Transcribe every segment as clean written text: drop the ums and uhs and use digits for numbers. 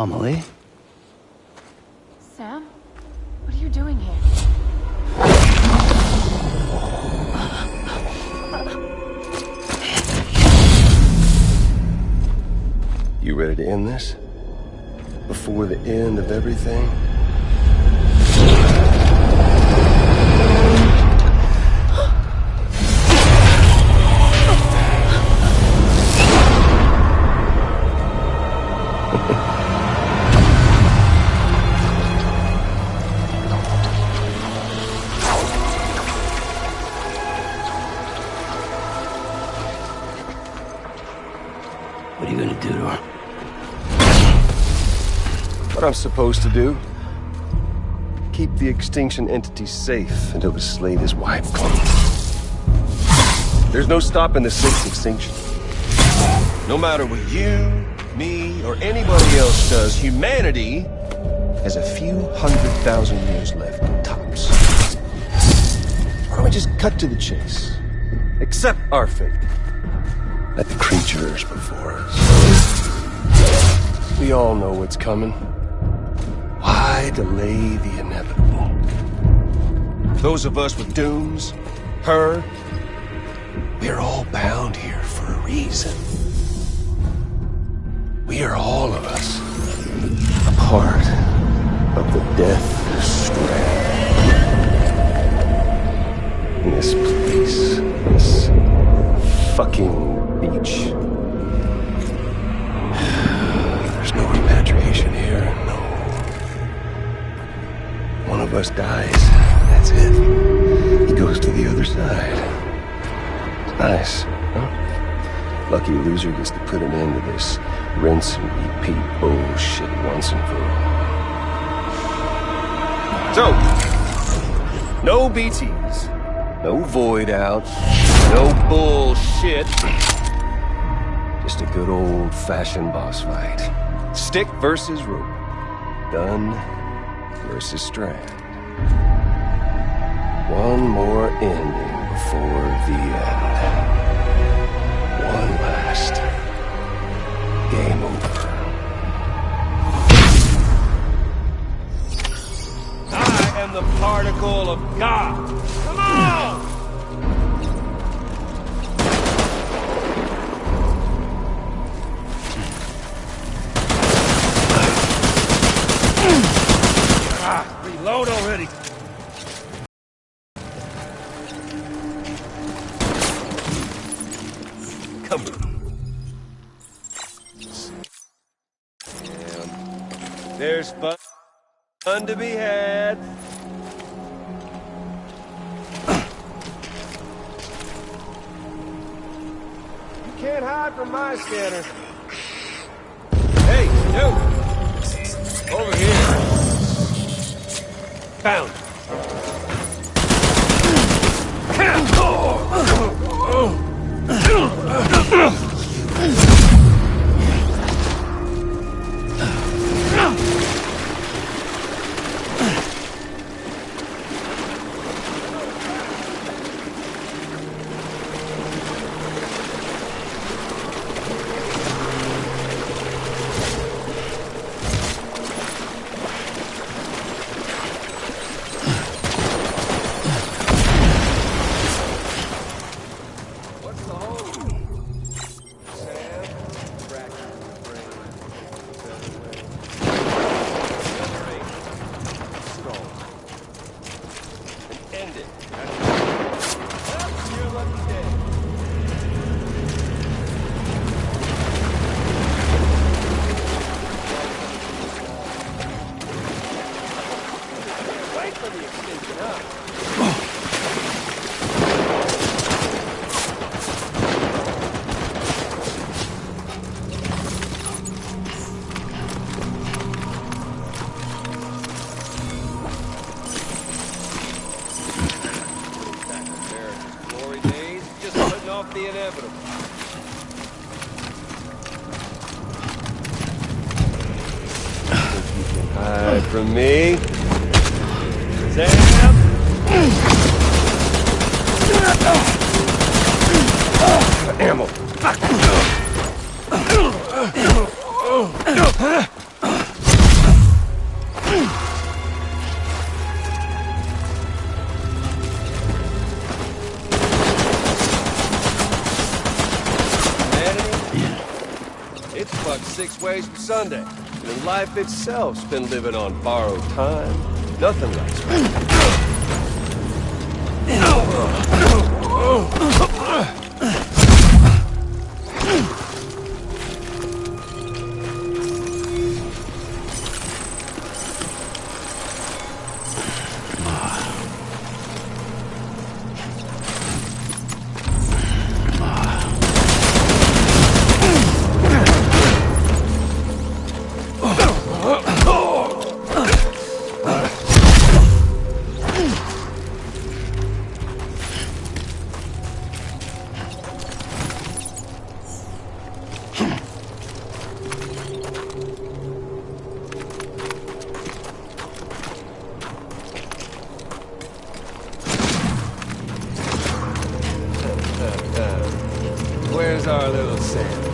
Amelie? Sam? What are you doing here? You ready to end this? Before the end of everything? What are you gonna do to her? What I'm supposed to do? Keep the extinction entity safe until the Slader's wife comes. There's no stopping the sixth extinction. No matter what you, me, or anybody else does, humanity has a few 100,000 years left, tops. Why don't we just cut to the chase? Accept our fate. Let the creatures before us. We all know what's coming. Why delay the inevitable? Those of us with dooms, her, we're all bound here for a reason. We are all of us a part of the Death Strand. In this place, this fucking beach. There's no repatriation here, no. One of us dies, that's it. He goes to the other side. It's nice, huh? Lucky loser gets to put an end to this rinse and repeat bullshit once and for all. So, no BTs, no void out, no bullshit. Just a good old-fashioned boss fight. Stick versus rope. Gun versus strand. One more ending before the end. One last game over. I am the particle of God. Come on! Reload already. Come on. There's fun to be had. You can't hide from my scanner. Hey, you! Over here. Found. The inevitable. Think you can hide from me? Sam? Ammo. It's fucked 6 ways from Sunday. And life itself's been living on borrowed time. Nothing lasts forever. Where's our little Sam?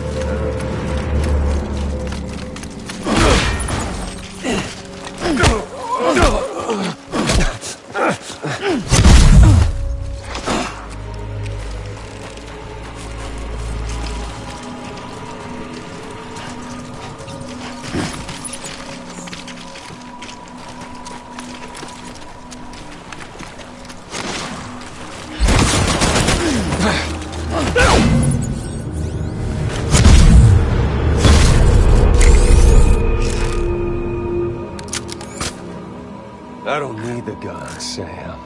I don't need the gun, Sam.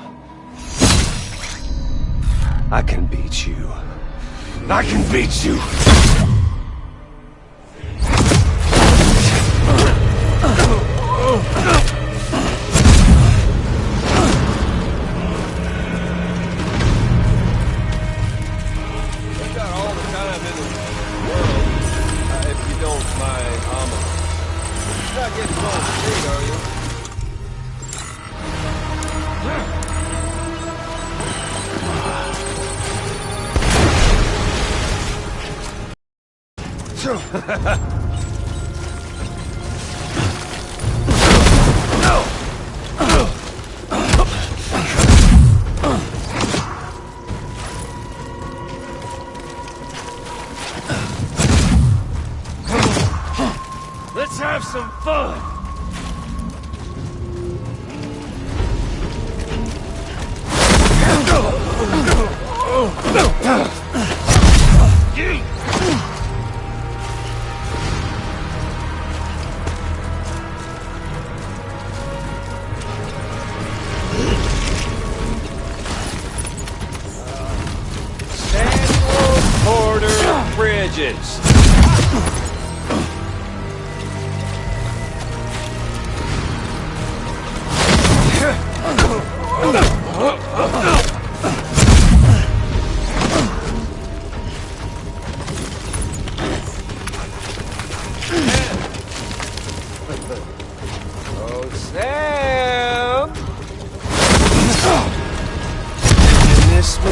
I can beat you. I can beat you! We've got all the time in the world, if you don't mind, You're not getting cold feet, are you? Let's have some fun! Bridges. Oh, Sam! You miss me?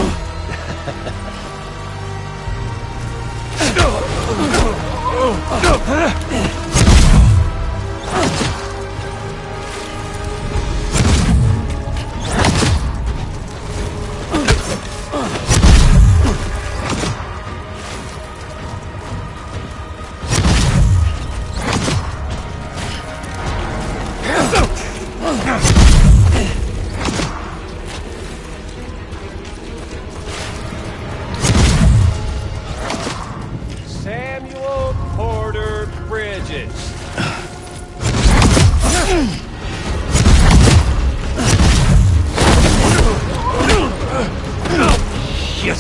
Bridges. Shit.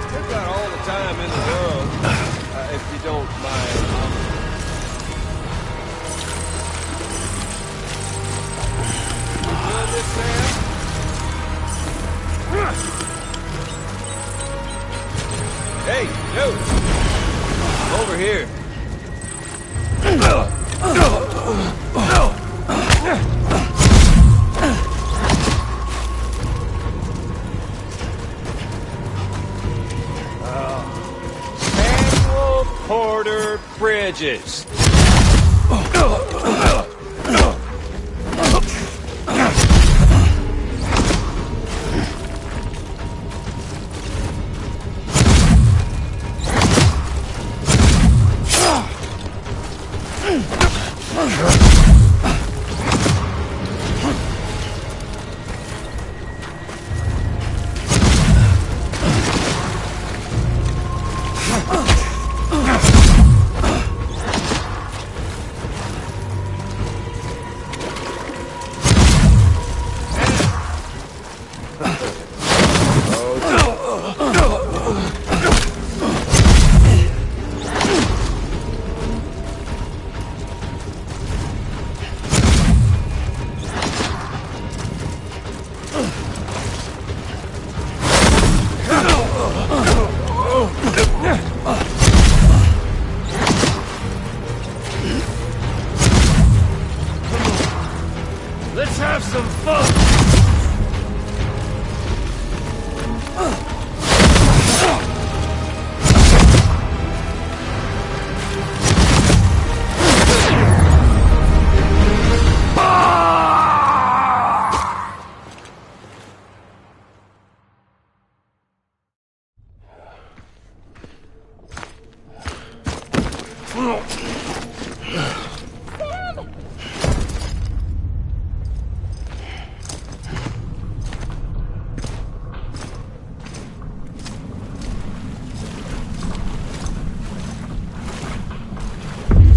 We've got all the time in the world, if you don't mind. You doing this, Sam? Hey, you! Over here. Samuel Porter Bridges.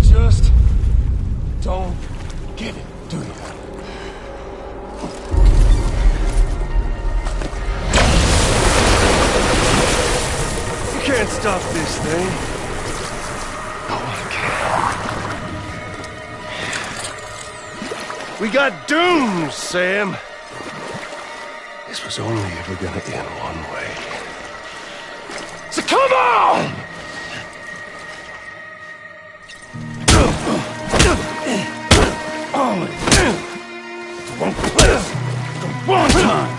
Just don't get it, do you? You can't stop this thing. No one can. We got doomed, Sam. This was only ever gonna end one way. So come on! One place, one time.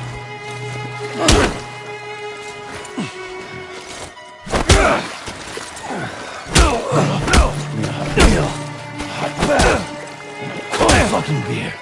Hot fucking beer.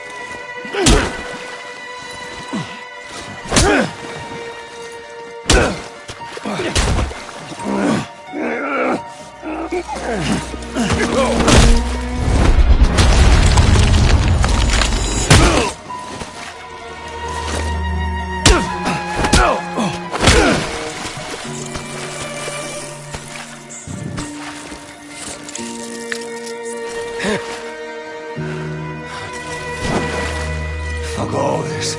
Fuck all this.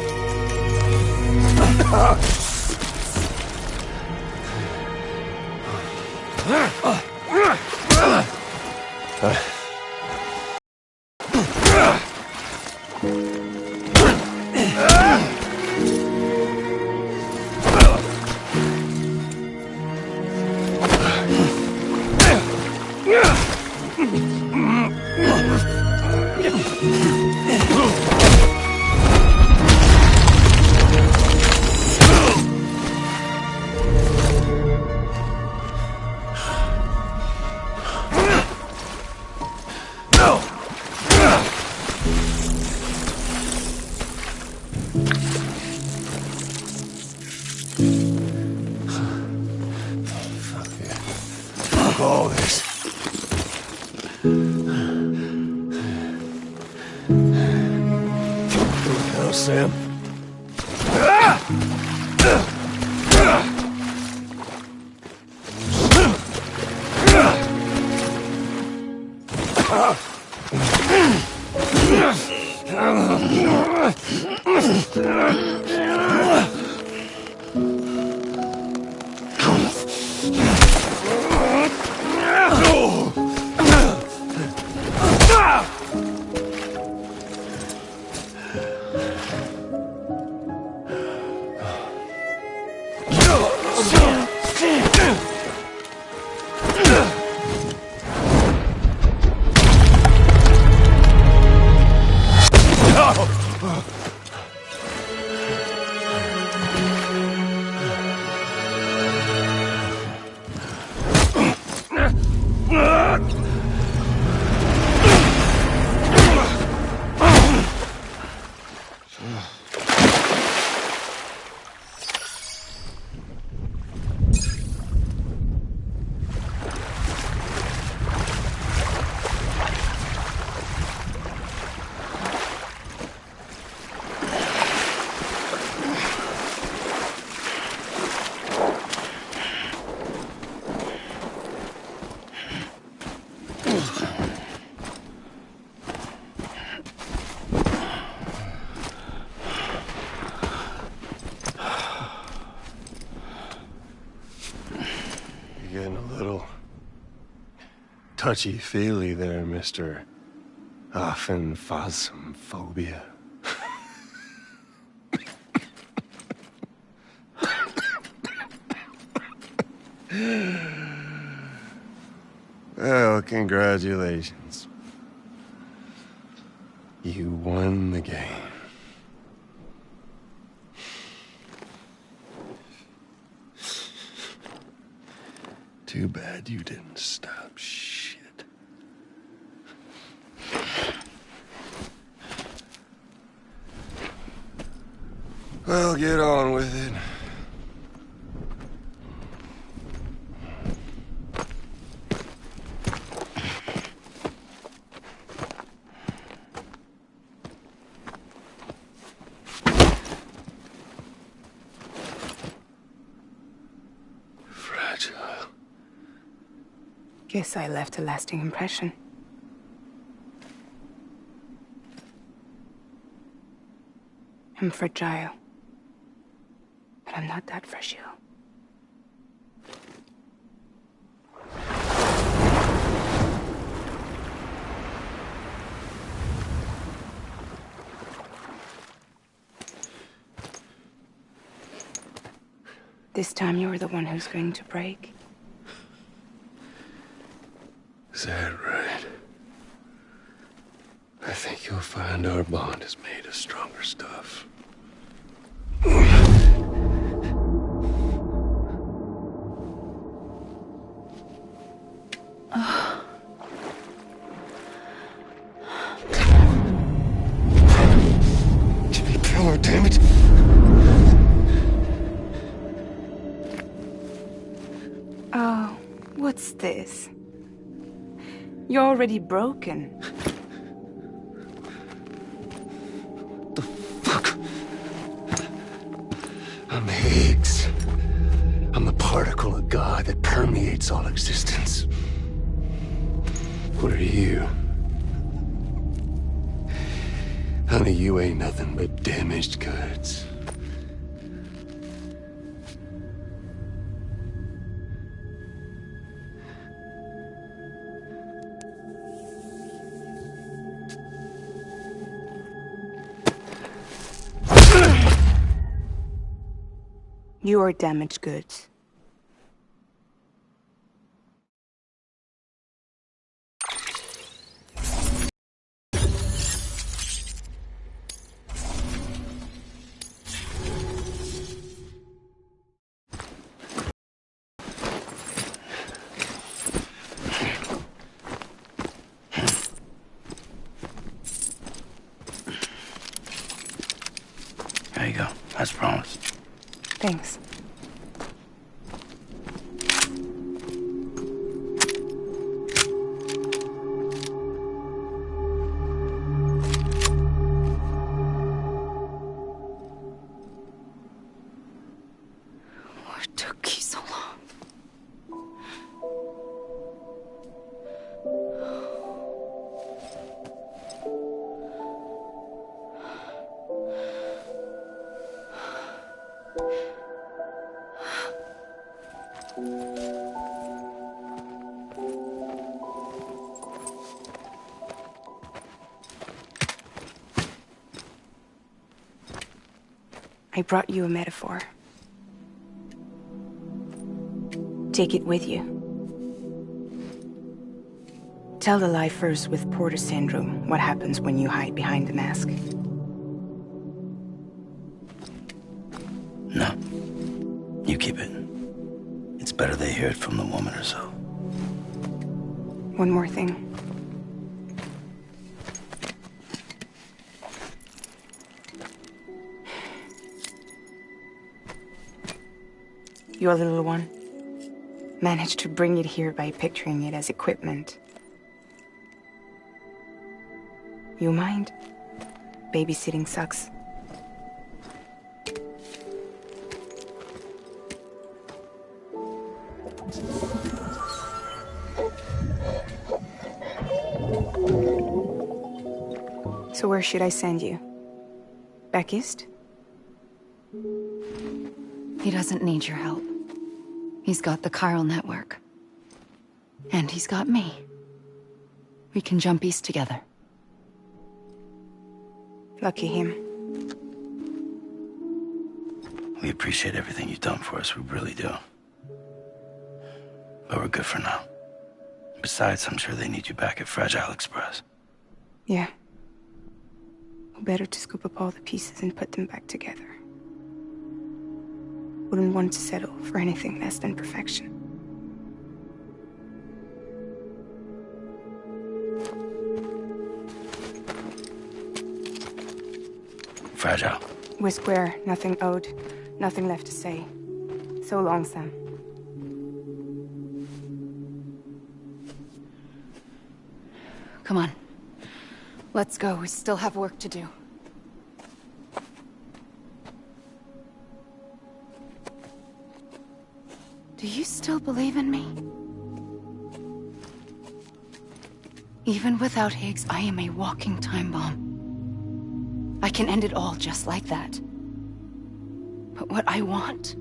Fuck all this. Hell, Sam. You're getting a little touchy-feely there, Mr. Phasmophobia. Well, congratulations. You won the game. Too bad you didn't stop shit. Well, get on with it. Fragile. Guess I left a lasting impression. I'm fragile. But I'm not that fragile. This time you're the one who's going to break. Is that right? I think you'll find our bond is made of stronger stuff. Jimmy Pillar, damn it! Oh, what's this? You're already broken. The fuck? I'm Higgs. I'm the particle of God that permeates all existence. What are you? Honey, you ain't nothing but damaged goods. You are damaged goods. There you go, as promised. Thanks. What took you so long? I brought you a metaphor. Take it with you. Tell the lifers with Porter syndrome what happens when you hide behind the mask. No. You keep it. It's better they hear it from the woman herself. One more thing. Your little one managed to bring it here by picturing it as equipment. You mind? Babysitting sucks. So where should I send you? Back east? He doesn't need your help. He's got the chiral network. And he's got me. We can jump east together. Lucky him. We appreciate everything you've done for us, we really do. But we're good for now. Besides, I'm sure they need you back at Fragile Express. Yeah. Better to scoop up all the pieces and put them back together. Wouldn't want to settle for anything less than perfection. Fragile. We're square. Nothing owed. Nothing left to say. So long, Sam. Come on. Let's go. We still have work to do. Do you still believe in me? Even without Higgs, I am a walking time bomb. I can end it all just like that. But what I want,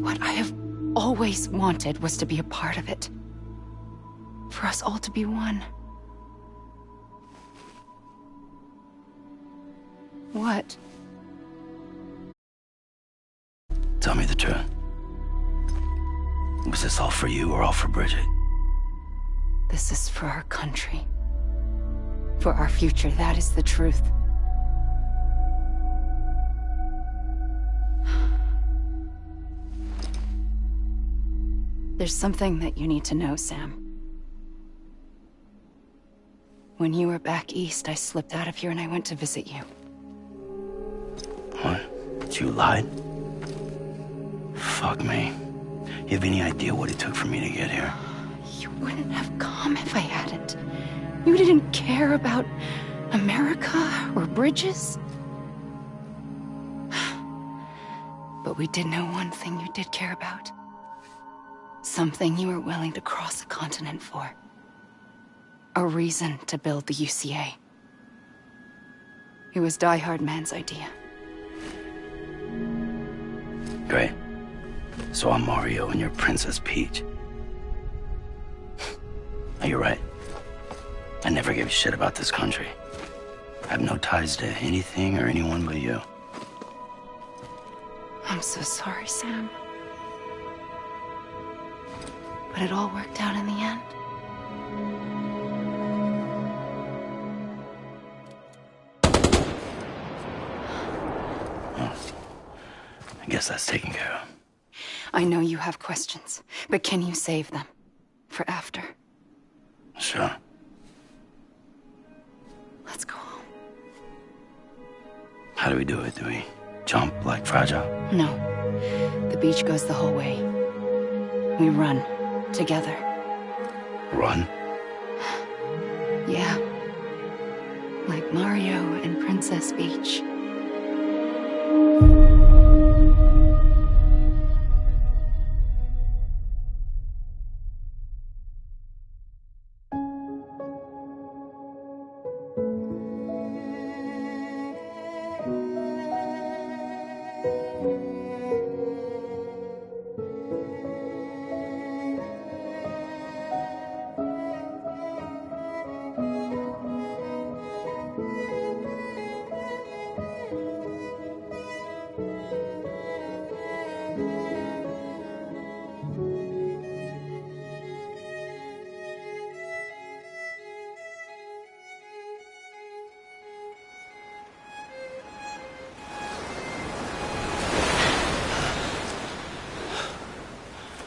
what I have always wanted, was to be a part of it. For us all to be one. What? Tell me the truth. Was this all for you or all for Bridget? This is for our country. For our future, that is the truth. There's something that you need to know, Sam. When you were back east, I slipped out of here and I went to visit you. What? You lied? Fuck me. You have any idea what it took for me to get here? You wouldn't have come if I hadn't. You didn't care about America or bridges. But we did know one thing you did care about. Something you were willing to cross a continent for. A reason to build the UCA. It was Die Hard Man's idea. Great. So I'm Mario and you're Princess Peach. You're right. I never gave a shit about this country. I have no ties to anything or anyone but you. I'm so sorry, Sam. But it all worked out in the end. Well, I guess that's taken care of. I know you have questions, but can you save them for after? Sure. Let's go home. How do we do it? Do we jump like Fragile? No. The beach goes the whole way. We run together. Run? Yeah. Like Mario and Princess Peach.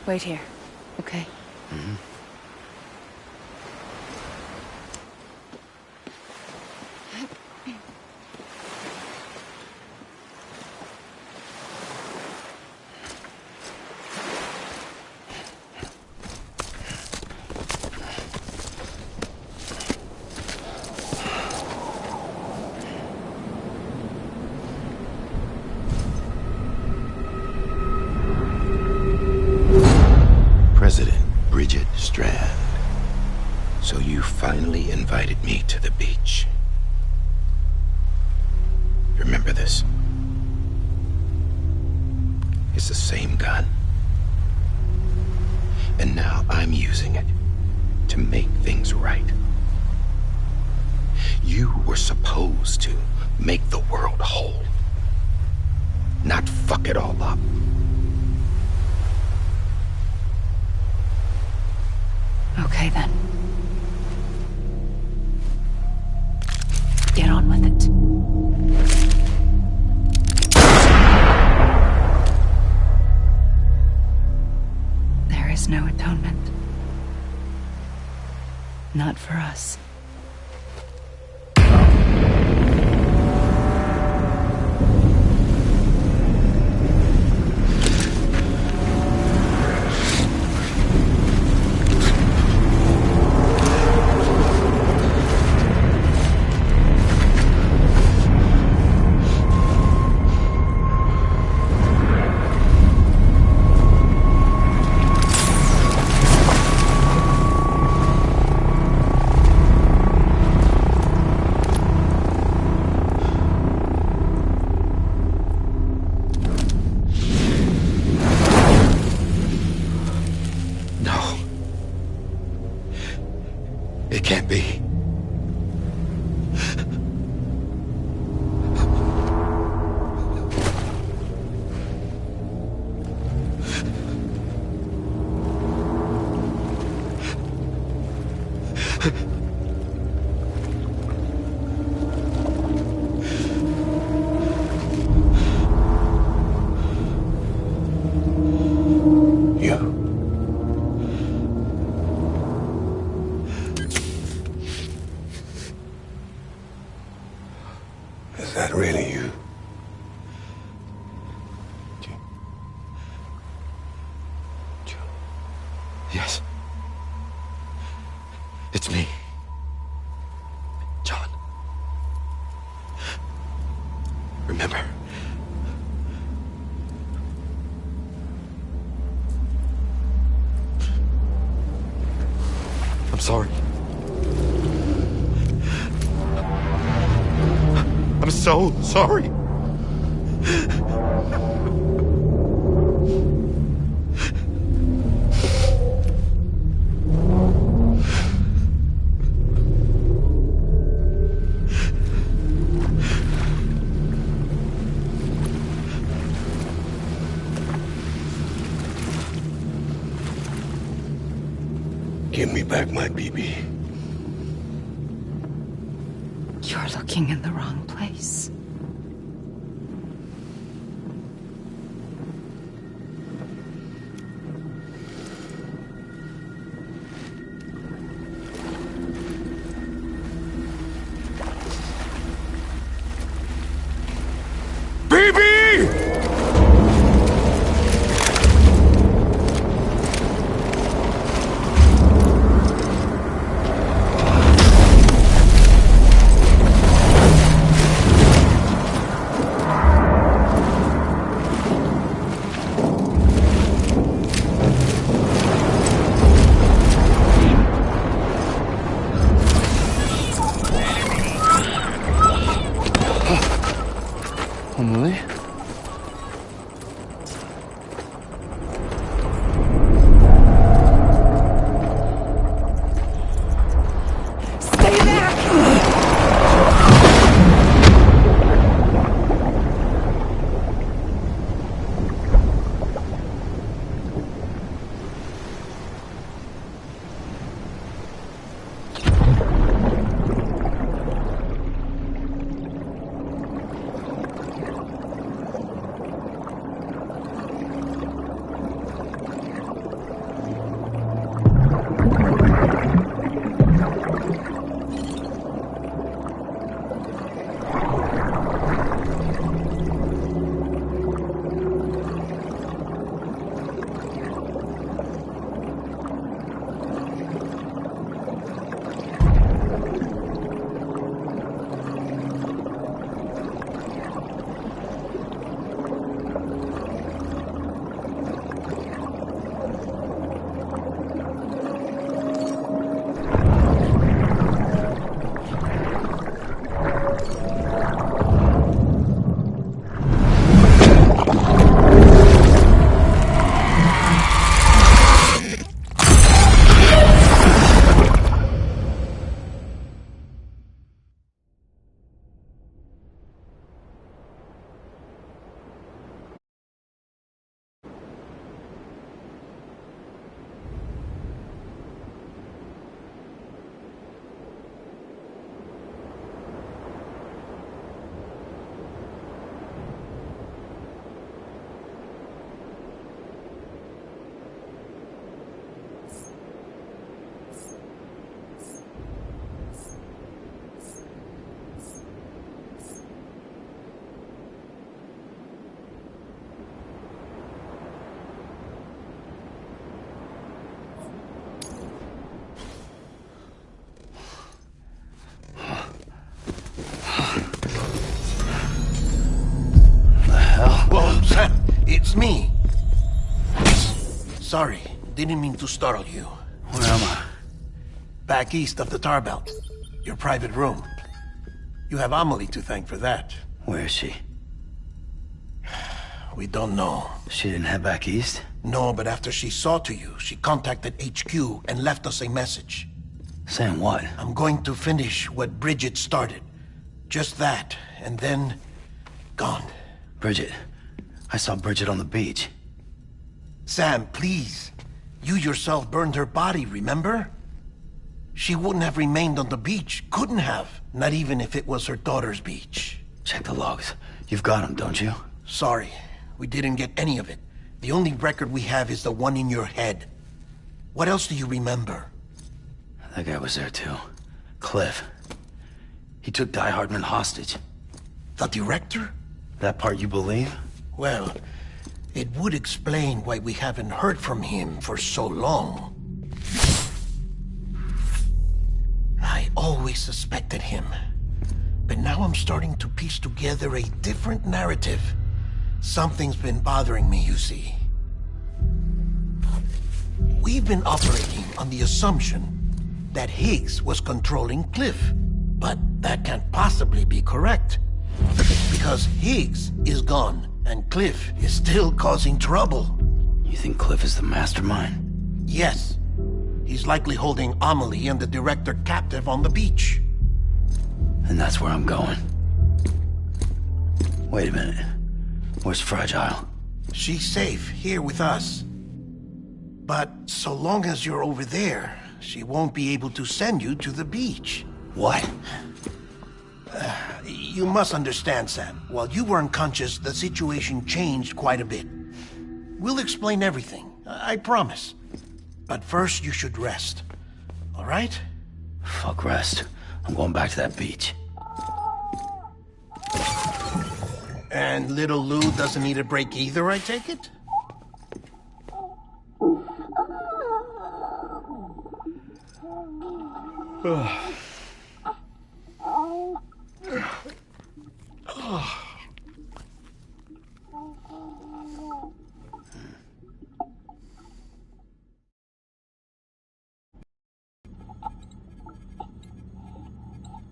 Wait here, okay? Mm-hmm. President Bridget Strand. So you finally invited me to the beach. Remember this? It's the same gun. And now I'm using it to make things right. You were supposed to make the world whole, not fuck it all up. Okay, then. Get on with it. There is no atonement. Not for us. can't be. Is that really you? Yes. It's me. John. Remember. I'm sorry. I'm so sorry. Give me back my BB. You're looking in the wrong place. Emily? Stay there! It's me. Sorry, didn't mean to startle you. Where am I? Back east of the Tar Belt. Your private room. You have Amelie to thank for that. Where is she? We don't know. She didn't head back east? No, but after she saw to you, she contacted HQ and left us a message. Saying what? I'm going to finish what Bridget started. Just that, and then... gone. Bridget. I saw Bridget on the beach. Sam, please. You yourself burned her body, remember? She wouldn't have remained on the beach. Couldn't have. Not even if it was her daughter's beach. Check the logs. You've got them, don't you? Sorry. We didn't get any of it. The only record we have is the one in your head. What else do you remember? That guy was there too. Cliff. He took Die Hardman hostage. The director? That part you believe? Well, it would explain why we haven't heard from him for so long. I always suspected him. But now I'm starting to piece together a different narrative. Something's been bothering me, you see. We've been operating on the assumption that Higgs was controlling Cliff. But that can't possibly be correct. Because Higgs is gone, and Cliff is still causing trouble. You think Cliff is the mastermind? Yes. He's likely holding Amelie and the director captive on the beach. And that's where I'm going. Wait a minute. Where's Fragile? She's safe here with us. But so long as you're over there, she won't be able to send you to the beach. What? You must understand, Sam. While you were unconscious, the situation changed quite a bit. We'll explain everything, I promise. But first, you should rest. All right? Fuck rest. I'm going back to that beach. And little Lou doesn't need a break either, I take it?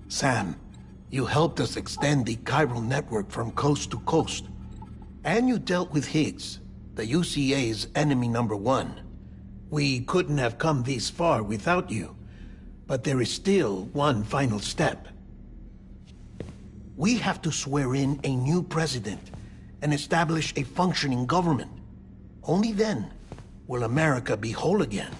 Sam, you helped us extend the chiral network from coast to coast. And you dealt with Higgs, the UCA's enemy number one. We couldn't have come this far without you. But there is still one final step. We have to swear in a new president and establish a functioning government. Only then will America be whole again.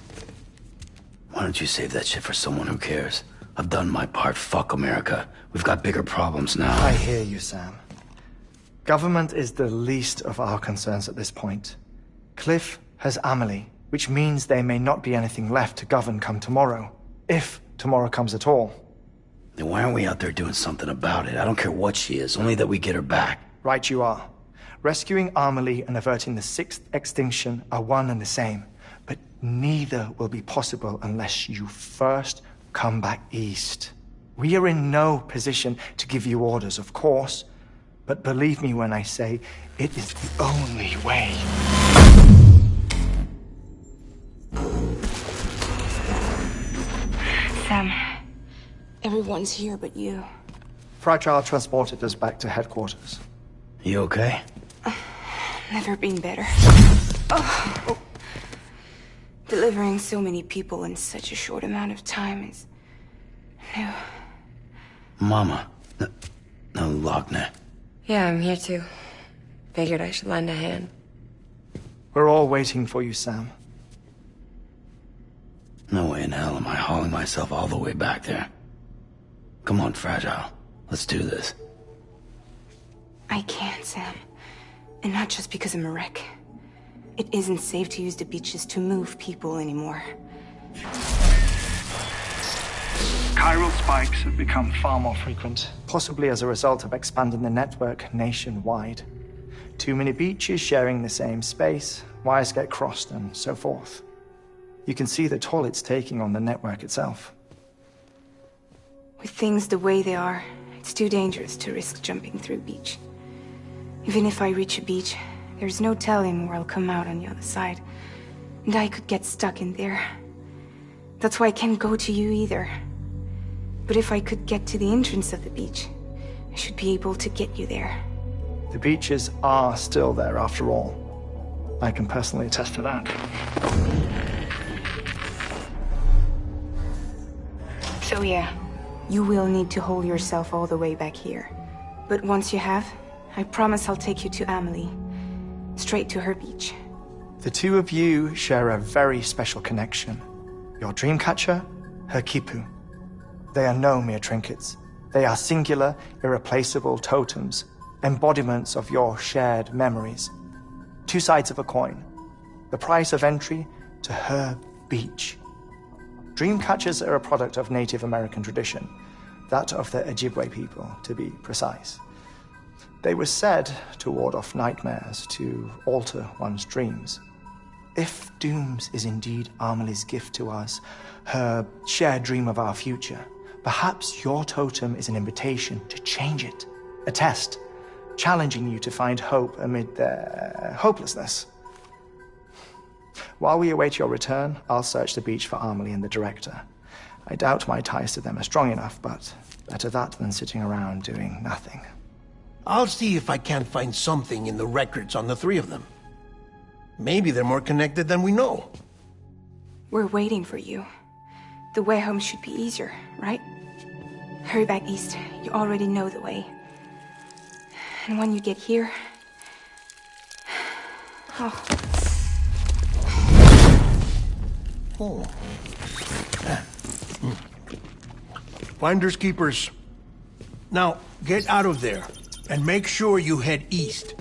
Why don't you save that shit for someone who cares? I've done my part. Fuck America. We've got bigger problems now. I hear you, Sam. Government is the least of our concerns at this point. Cliff has Amelie, which means there may not be anything left to govern come tomorrow. If tomorrow comes at all. Then why aren't we out there doing something about it? I don't care what she is, only that we get her back. Right you are. Rescuing Amelie and averting the sixth extinction are one and the same. But neither will be possible unless you first come back east. We are in no position to give you orders, of course. But believe me when I say, it is the only way. Sam, everyone's here but you. Fragile transported us back to headquarters. You okay? Never been better. Oh. Delivering so many people in such a short amount of time is new. Mama. No, Lochner. Yeah, I'm here too. Figured I should lend a hand. We're all waiting for you, Sam. No way in hell am I hauling myself all the way back there. Come on, Fragile. Let's do this. I can't, Sam. And not just because I'm a wreck. It isn't safe to use the beaches to move people anymore. Chiral spikes have become far more frequent. Possibly as a result of expanding the network nationwide. Too many beaches sharing the same space, wires get crossed, and so forth. You can see the toll it's taking on the network itself. With things the way they are, it's too dangerous to risk jumping through a beach. Even if I reach a beach, there's no telling where I'll come out on the other side. And I could get stuck in there. That's why I can't go to you either. But if I could get to the entrance of the beach, I should be able to get you there. The beaches are still there after all. I can personally attest to that. So yeah, you will need to hold yourself all the way back here. But once you have, I promise I'll take you to Amelie. Straight to her beach. The two of you share a very special connection. Your dreamcatcher, her quipu. They are no mere trinkets. They are singular, irreplaceable totems, embodiments of your shared memories. Two sides of a coin. The price of entry to her beach. Dreamcatchers are a product of Native American tradition, that of the Ojibwe people, to be precise. They were said to ward off nightmares, to alter one's dreams. If Dooms is indeed Amelie's gift to us, her shared dream of our future, perhaps your totem is an invitation to change it. A test, challenging you to find hope amid their hopelessness. While we await your return, I'll search the beach for Amelie and the director. I doubt my ties to them are strong enough, but better that than sitting around doing nothing. I'll see if I can't find something in the records on the three of them. Maybe they're more connected than we know. We're waiting for you. The way home should be easier, right? Hurry back east. You already know the way. And when you get here... Oh. Oh. Finders keepers. Now, get out of there, and make sure you head east,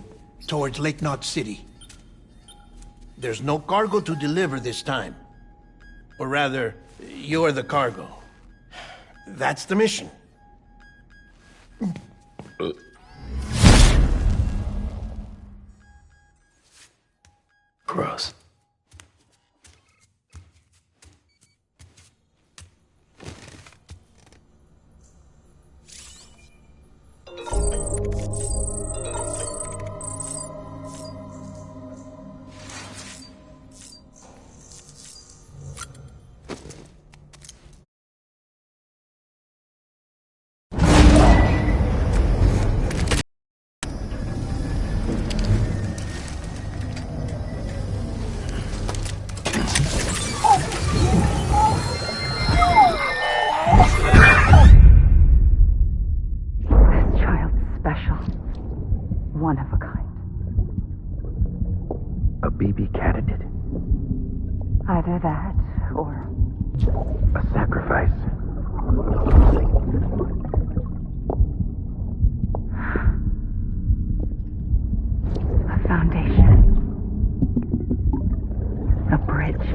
towards Lake Knot City. There's no cargo to deliver this time. Or rather, you're the cargo. That's the mission. Gross. One of a kind. A baby candidate. Either that, or... A sacrifice. A foundation. A bridge.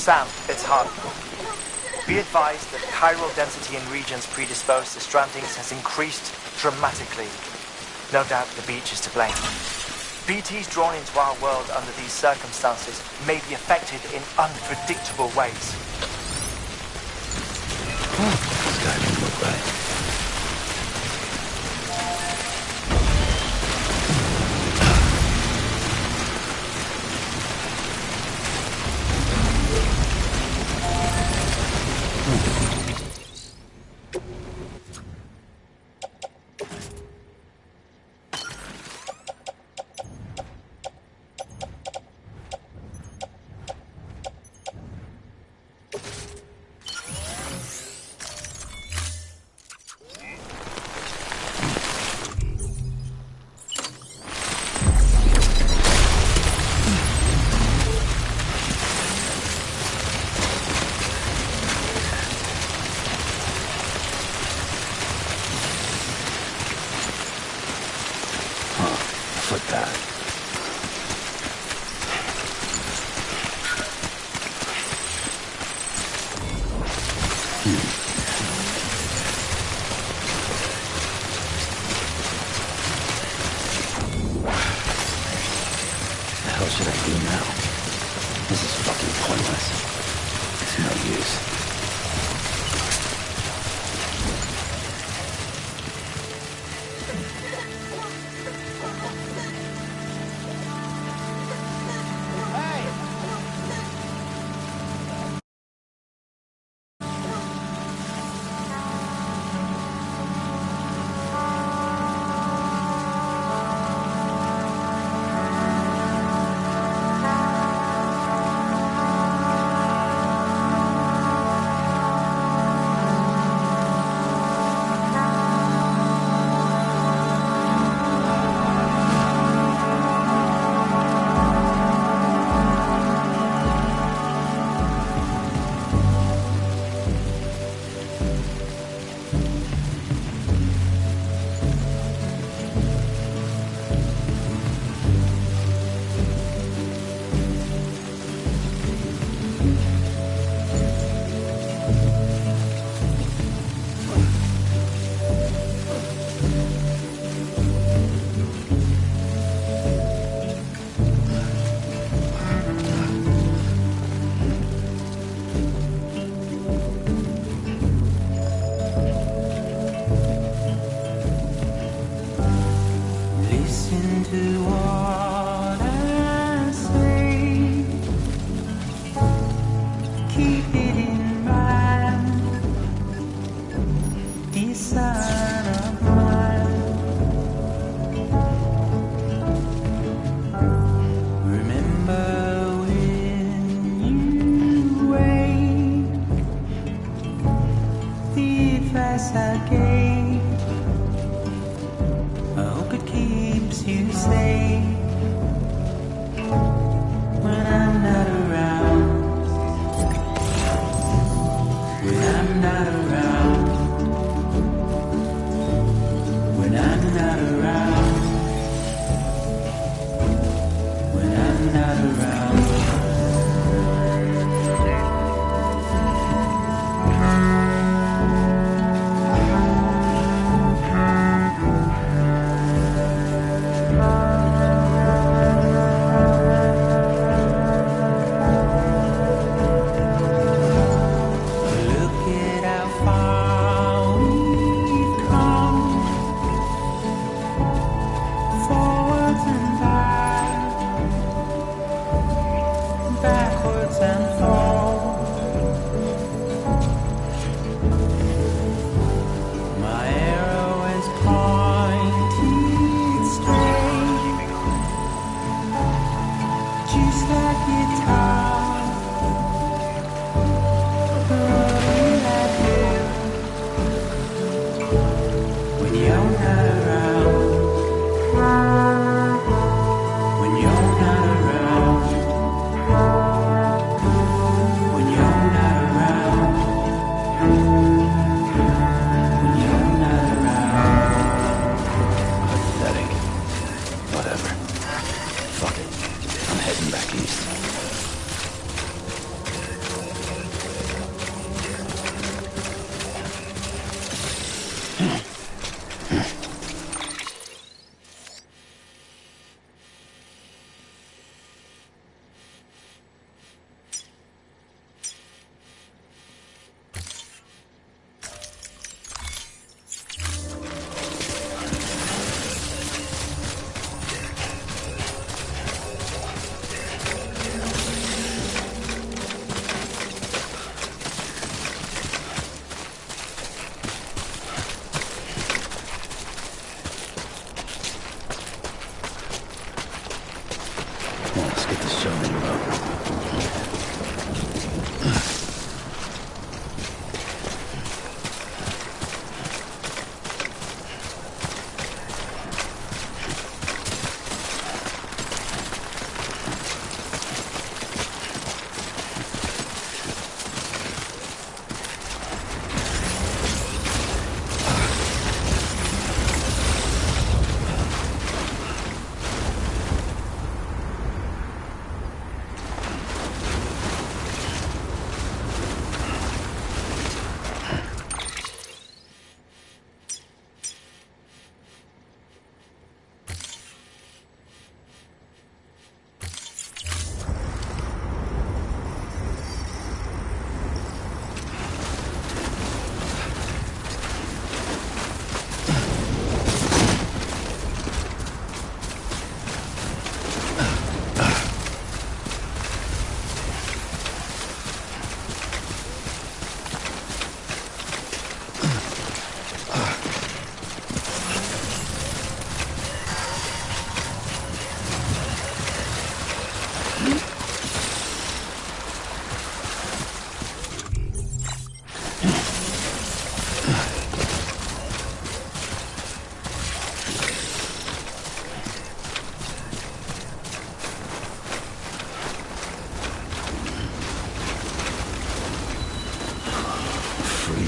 Sam, it's Harvey. Be advised that chiral density in regions predisposed to strandings has increased dramatically. No doubt the beach is to blame. BTs drawn into our world under these circumstances may be affected in unpredictable ways. This guy didn't look right. path. What the hell should I do now? This is fucking pointless. It's no use. Look at how far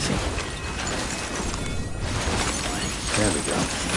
easy. There we go.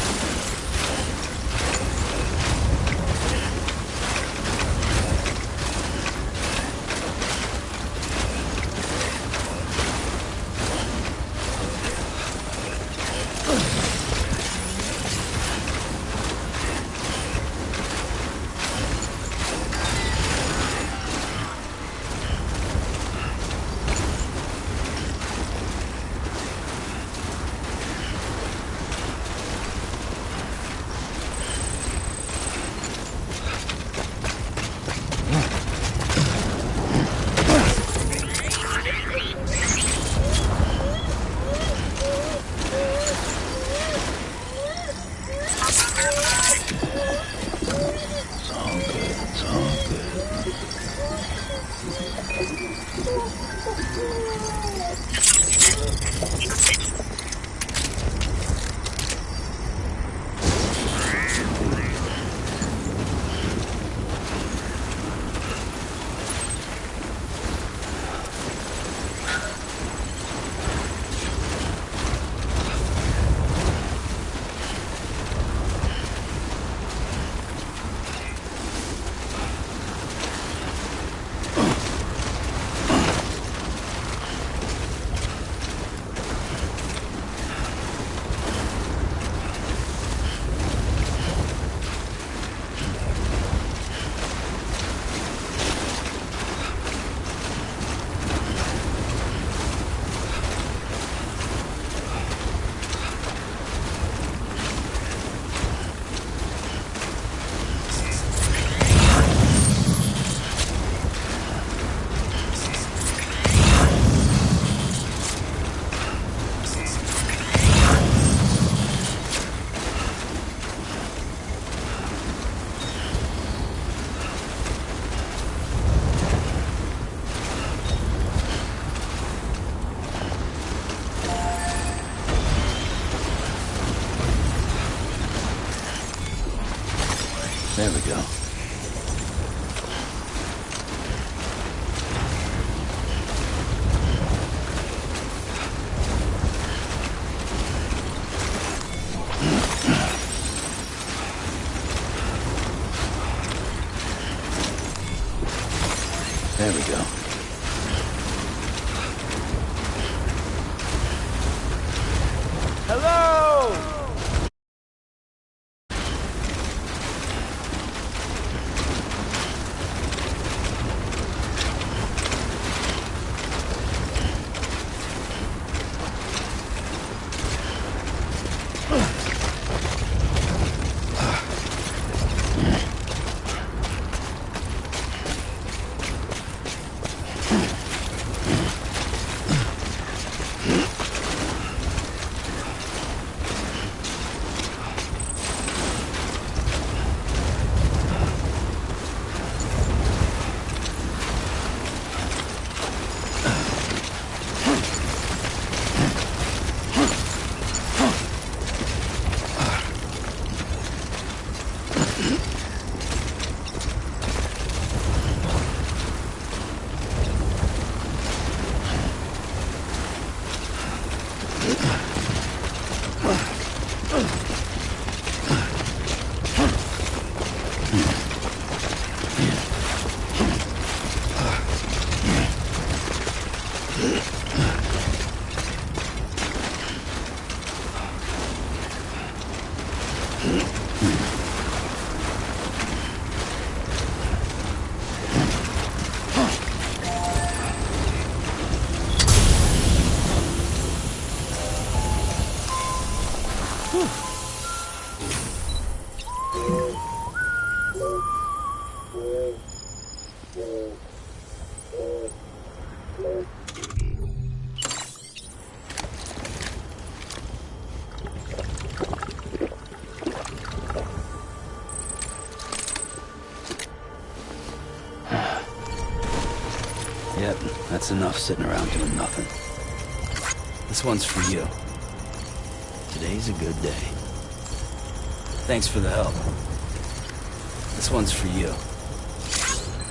There we go. There we go. Hello! Yep, that's enough sitting around doing nothing. This one's for you. Today's a good day. Thanks for the help. This one's for you.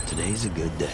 Today's a good day.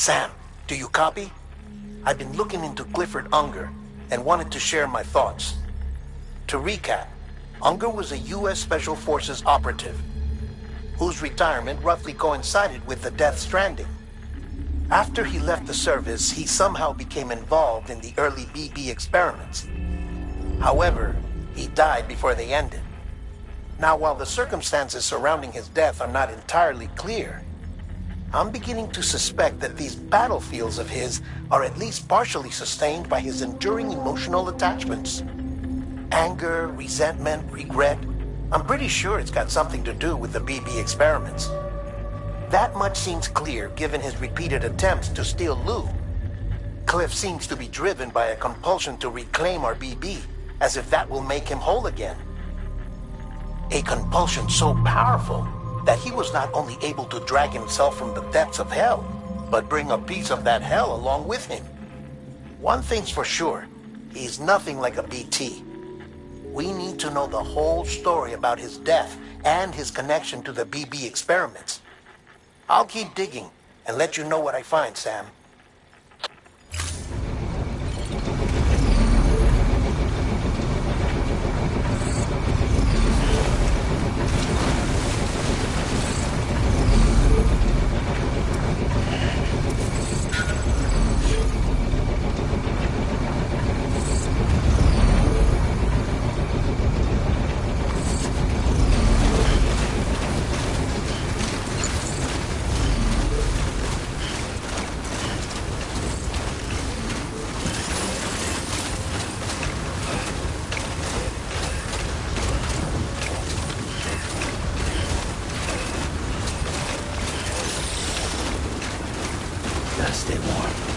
Sam, do you copy? I've been looking into Clifford Unger and wanted to share my thoughts. To recap, Unger was a U.S. Special Forces operative whose retirement roughly coincided with the Death Stranding. After he left the service, he somehow became involved in the early BB experiments. However, he died before they ended. Now, while the circumstances surrounding his death are not entirely clear, I'm beginning to suspect that these battlefields of his are at least partially sustained by his enduring emotional attachments. Anger, resentment, regret. I'm pretty sure it's got something to do with the BB experiments. That much seems clear given his repeated attempts to steal Lou. Cliff seems to be driven by a compulsion to reclaim our BB, as if that will make him whole again. A compulsion so powerful that he was not only able to drag himself from the depths of hell, but bring a piece of that hell along with him. One thing's for sure, he's nothing like a BT. We need to know the whole story about his death and his connection to the BB experiments. I'll keep digging and let you know what I find, Sam. Gotta stay warm.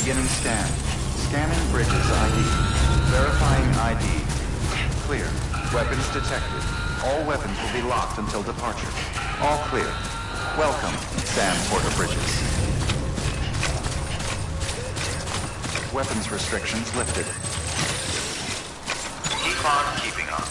Beginning scan. Scanning Bridges ID. Verifying ID. Clear. Weapons detected. All weapons will be locked until departure. All clear. Welcome, Sam Porter Bridges. Weapons restrictions lifted. Keep on keeping on.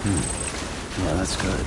Yeah, that's good.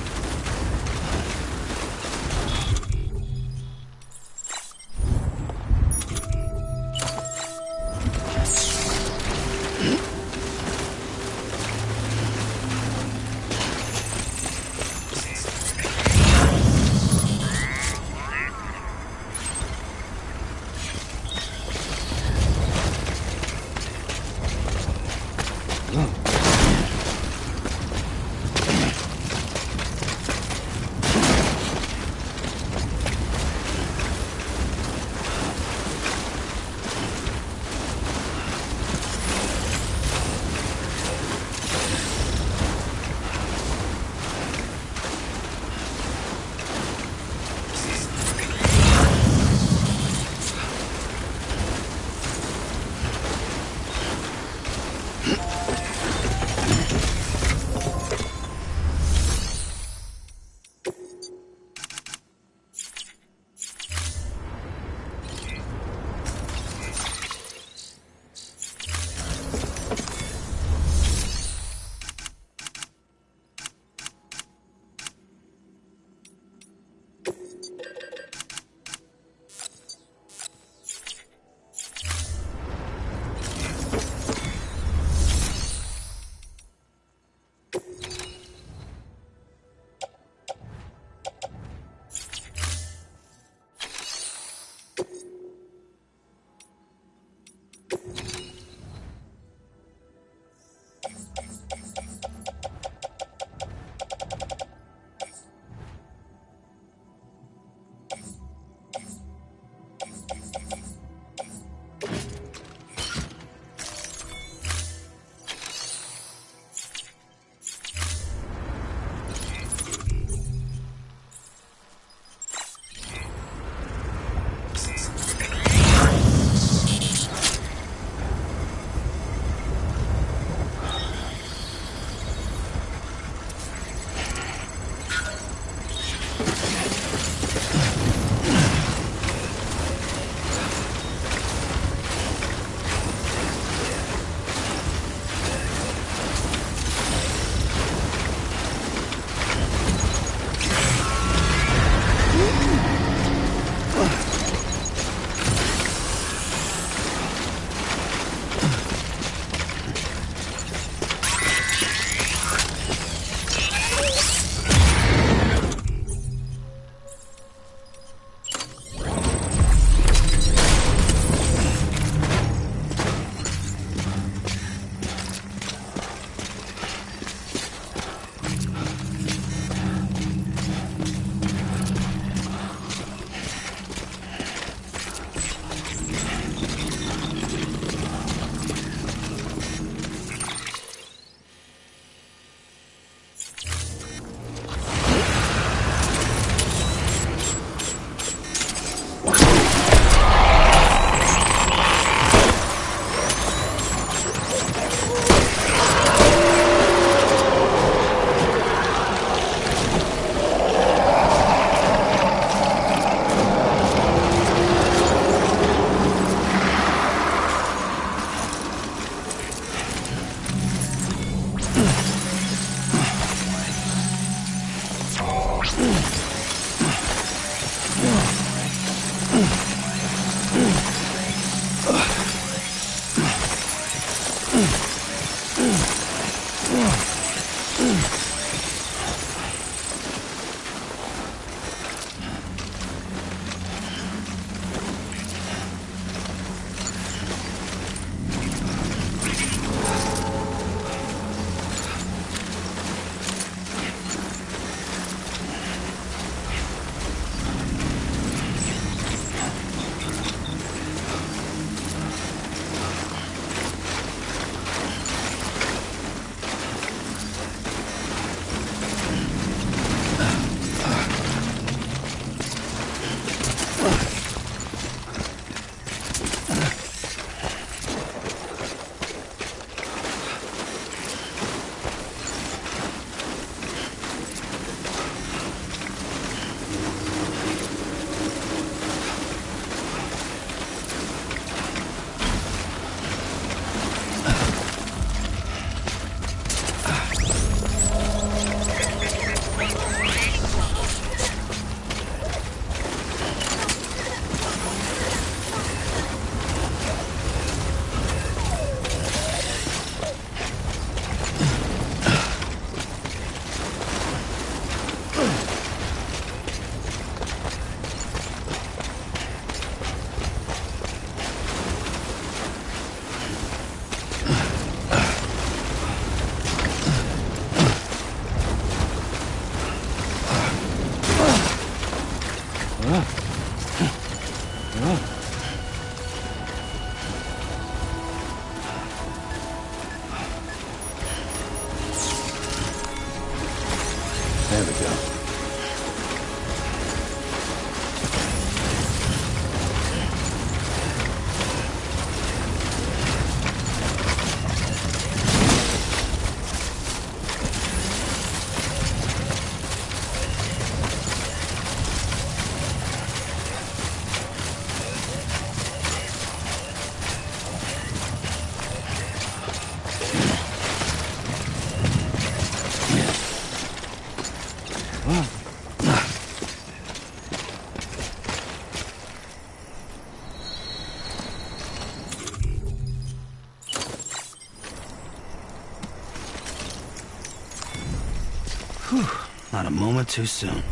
Whew, not a moment too soon.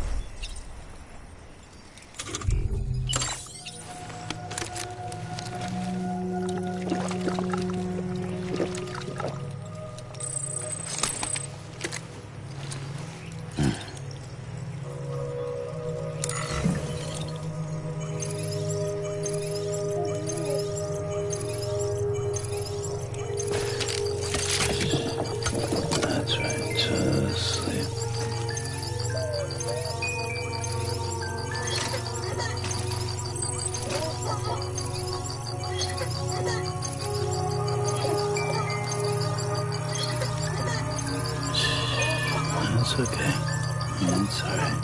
That's right, just sleep. It's okay. It's alright.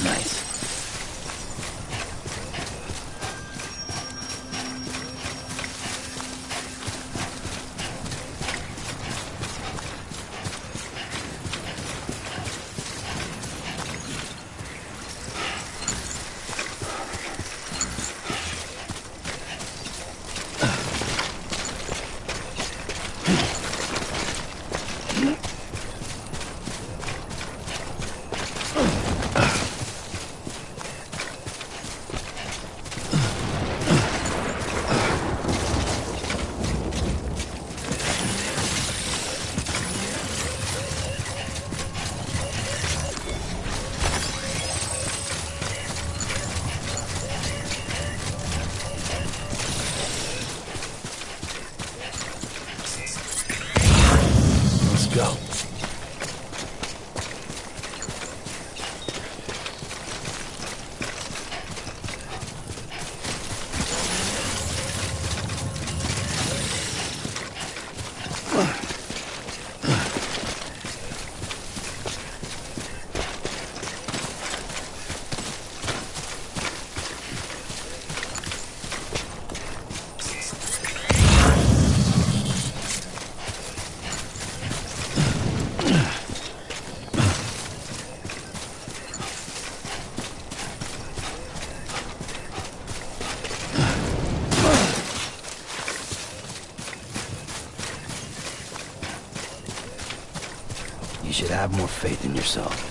Nice. Let's go. You should have more faith in yourself.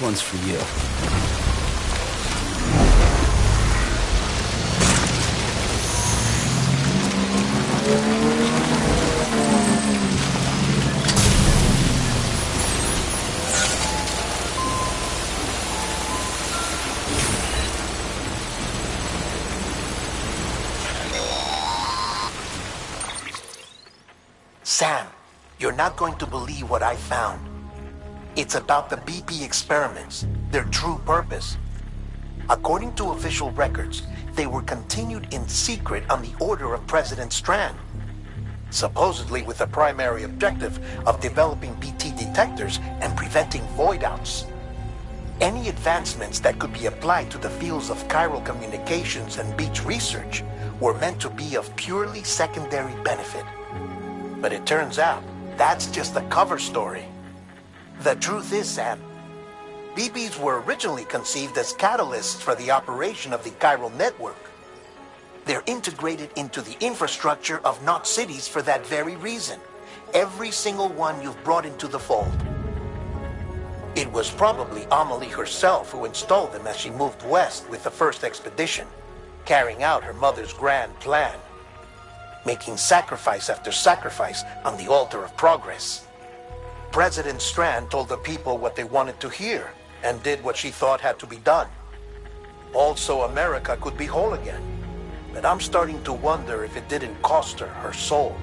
This one's for you. Sam, you're not going to believe what I found. It's about the BP experiments, their true purpose. According to official records, they were continued in secret on the order of President Strand, supposedly with the primary objective of developing BT detectors and preventing void-outs. Any advancements that could be applied to the fields of chiral communications and beach research were meant to be of purely secondary benefit. But it turns out, that's just a cover story. The truth is, Sam, BBs were originally conceived as catalysts for the operation of the chiral network. They're integrated into the infrastructure of Knot cities for that very reason. Every single one you've brought into the fold. It was probably Amelie herself who installed them as she moved west with the first expedition, carrying out her mother's grand plan, making sacrifice after sacrifice on the altar of progress. President Strand told the people what they wanted to hear and did what she thought had to be done. Also, America could be whole again. But I'm starting to wonder if it didn't cost her soul.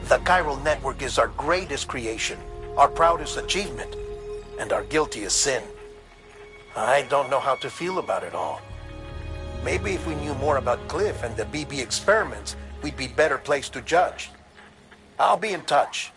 The chiral network is our greatest creation, our proudest achievement, and our guiltiest sin. I don't know how to feel about it all. Maybe if we knew more about Cliff and the BB experiments, we'd be better placed to judge. I'll be in touch.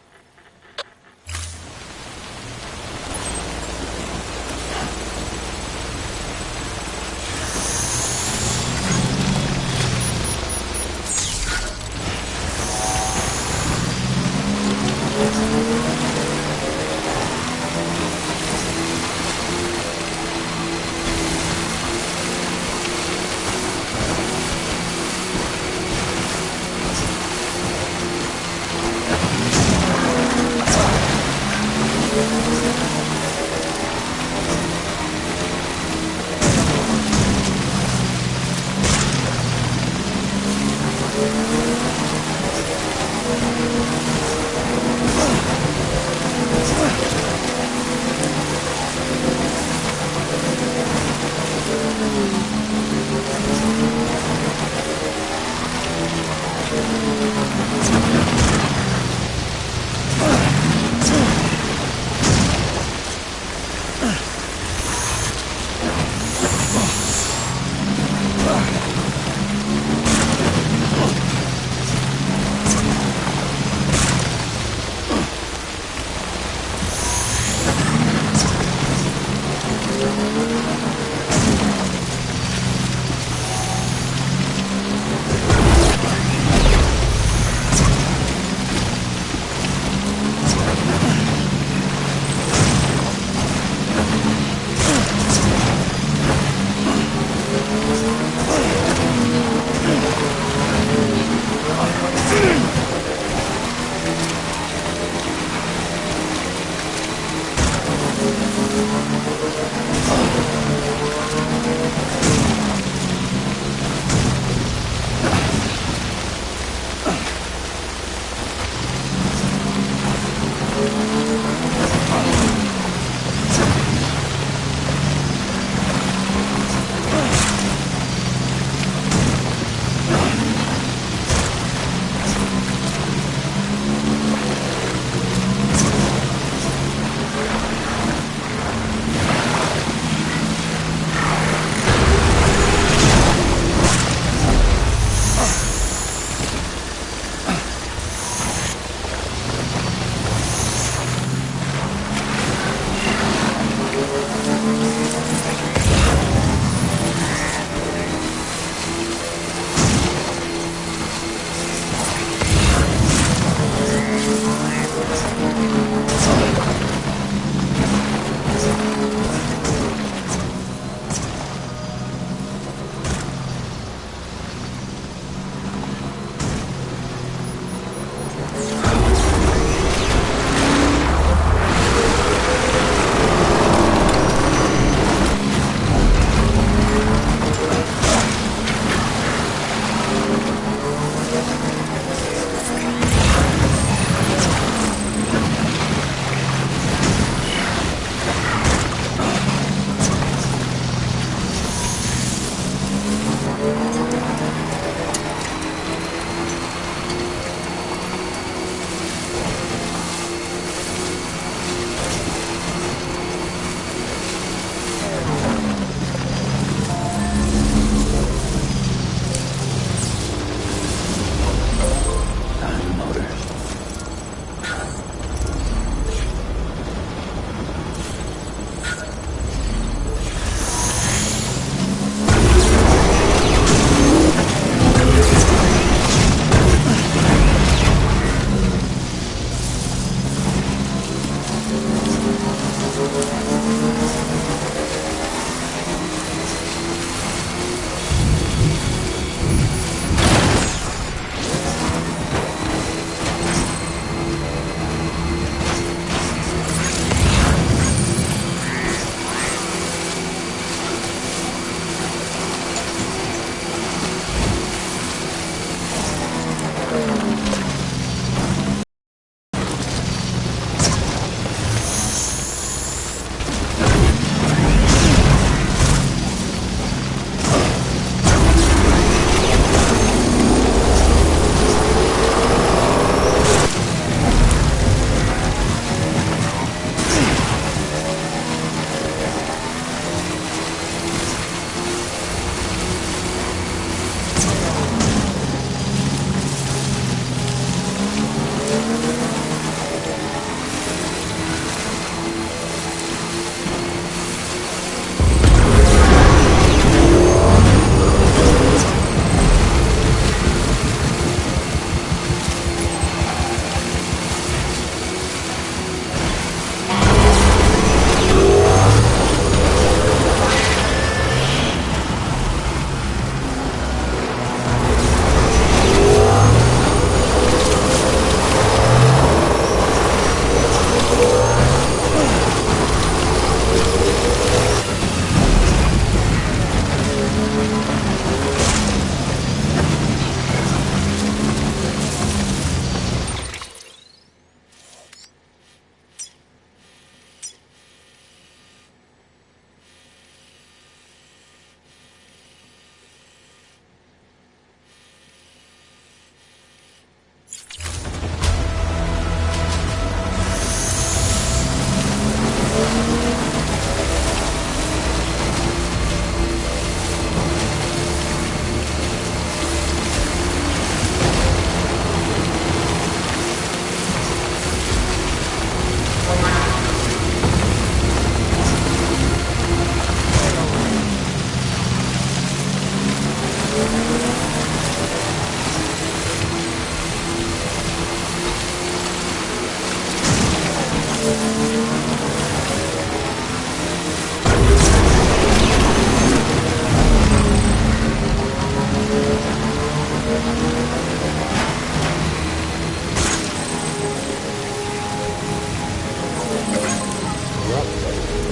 Time the motor.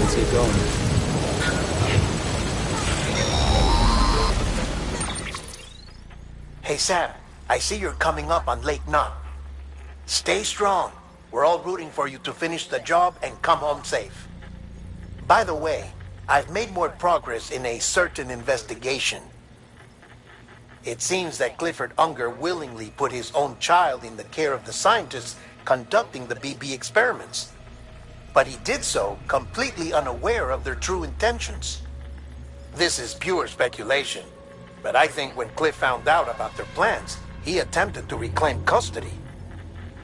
Let's get going. Hey, Sam, I see you're coming up on Lake Knot. Stay strong. We're all rooting for you to finish the job and come home safe. By the way, I've made more progress in a certain investigation. It seems that Clifford Unger willingly put his own child in the care of the scientists conducting the BB experiments. But he did so completely unaware of their true intentions. This is pure speculation, but I think when Cliff found out about their plans, he attempted to reclaim custody.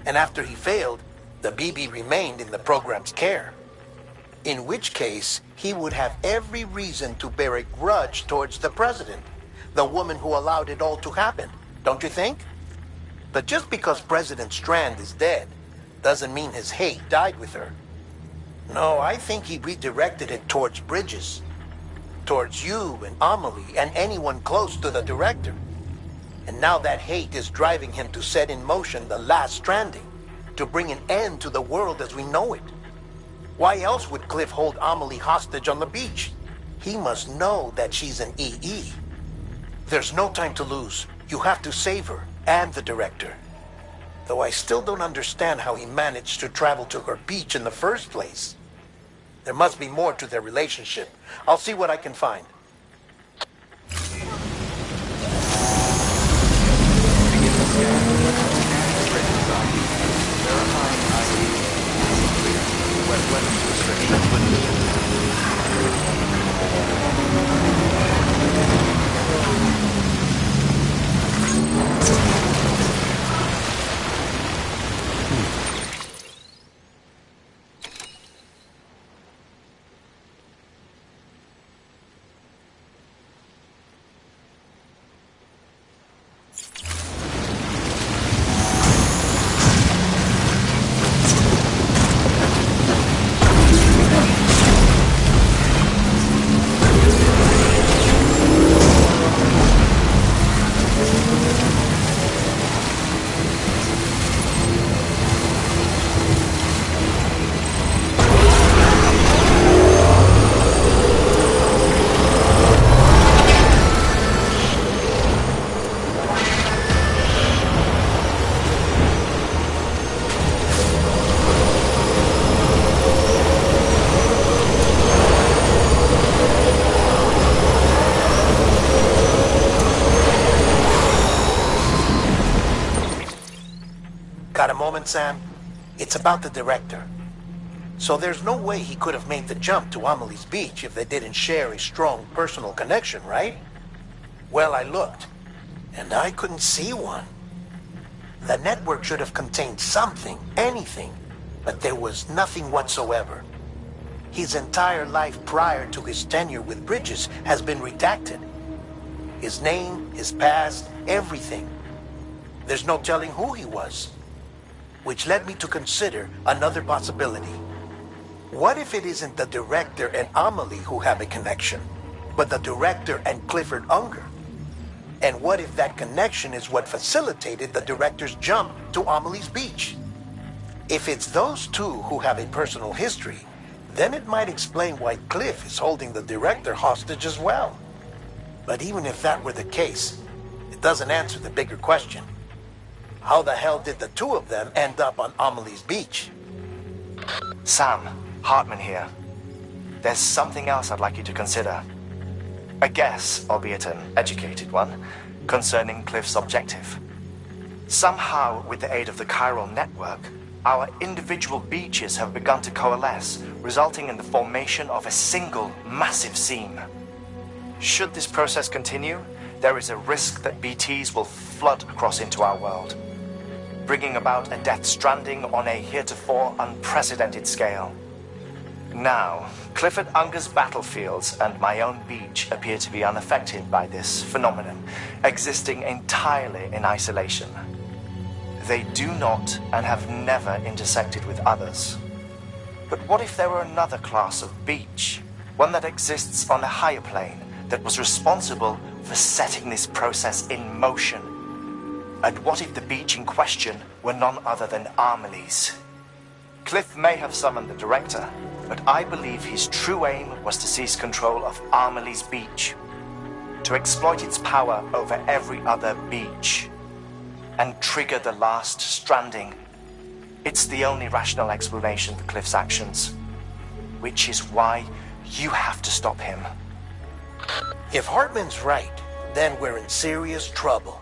And after he failed, the BB remained in the program's care. In which case, he would have every reason to bear a grudge towards the president, the woman who allowed it all to happen, don't you think? But just because President Strand is dead, doesn't mean his hate died with her. No, I think he redirected it towards Bridges. Towards you and Amelie and anyone close to the director. And now that hate is driving him to set in motion the last Stranding, to bring an end to the world as we know it. Why else would Cliff hold Amelie hostage on the beach? He must know that she's an EE. There's no time to lose. You have to save her and the director. Though I still don't understand how he managed to travel to her beach in the first place. There must be more to their relationship. I'll see what I can find. moment, Sam? It's about the director. So there's no way he could have made the jump to Amelie's Beach if they didn't share a strong personal connection, right? Well, I looked, and I couldn't see one. The network should have contained something, anything, but there was nothing whatsoever. His entire life prior to his tenure with Bridges has been redacted. His name, his past, everything. There's no telling who he was. Which led me to consider another possibility. What if it isn't the director and Amelie who have a connection, but the director and Clifford Unger? And what if that connection is what facilitated the director's jump to Amelie's Beach? If it's those two who have a personal history, then it might explain why Cliff is holding the director hostage as well. But even if that were the case, it doesn't answer the bigger question. How the hell did the two of them end up on Amelie's Beach? Sam, Hartman here. There's something else I'd like you to consider. A guess, albeit an educated one, concerning Cliff's objective. Somehow, with the aid of the chiral network, our individual beaches have begun to coalesce, resulting in the formation of a single massive seam. Should this process continue, there is a risk that BTs will flood across into our world, bringing about a death stranding on a heretofore unprecedented scale. Now, Clifford Unger's battlefields and my own beach appear to be unaffected by this phenomenon, existing entirely in isolation. They do not and have never intersected with others. But what if there were another class of beach, one that exists on a higher plane, that was responsible for setting this process in motion? And what if the beach in question were none other than Amelie's? Cliff may have summoned the director, but I believe his true aim was to seize control of Amelie's Beach, to exploit its power over every other beach, and trigger the last stranding. It's the only rational explanation for Cliff's actions, which is why you have to stop him. If Hartman's right, then we're in serious trouble.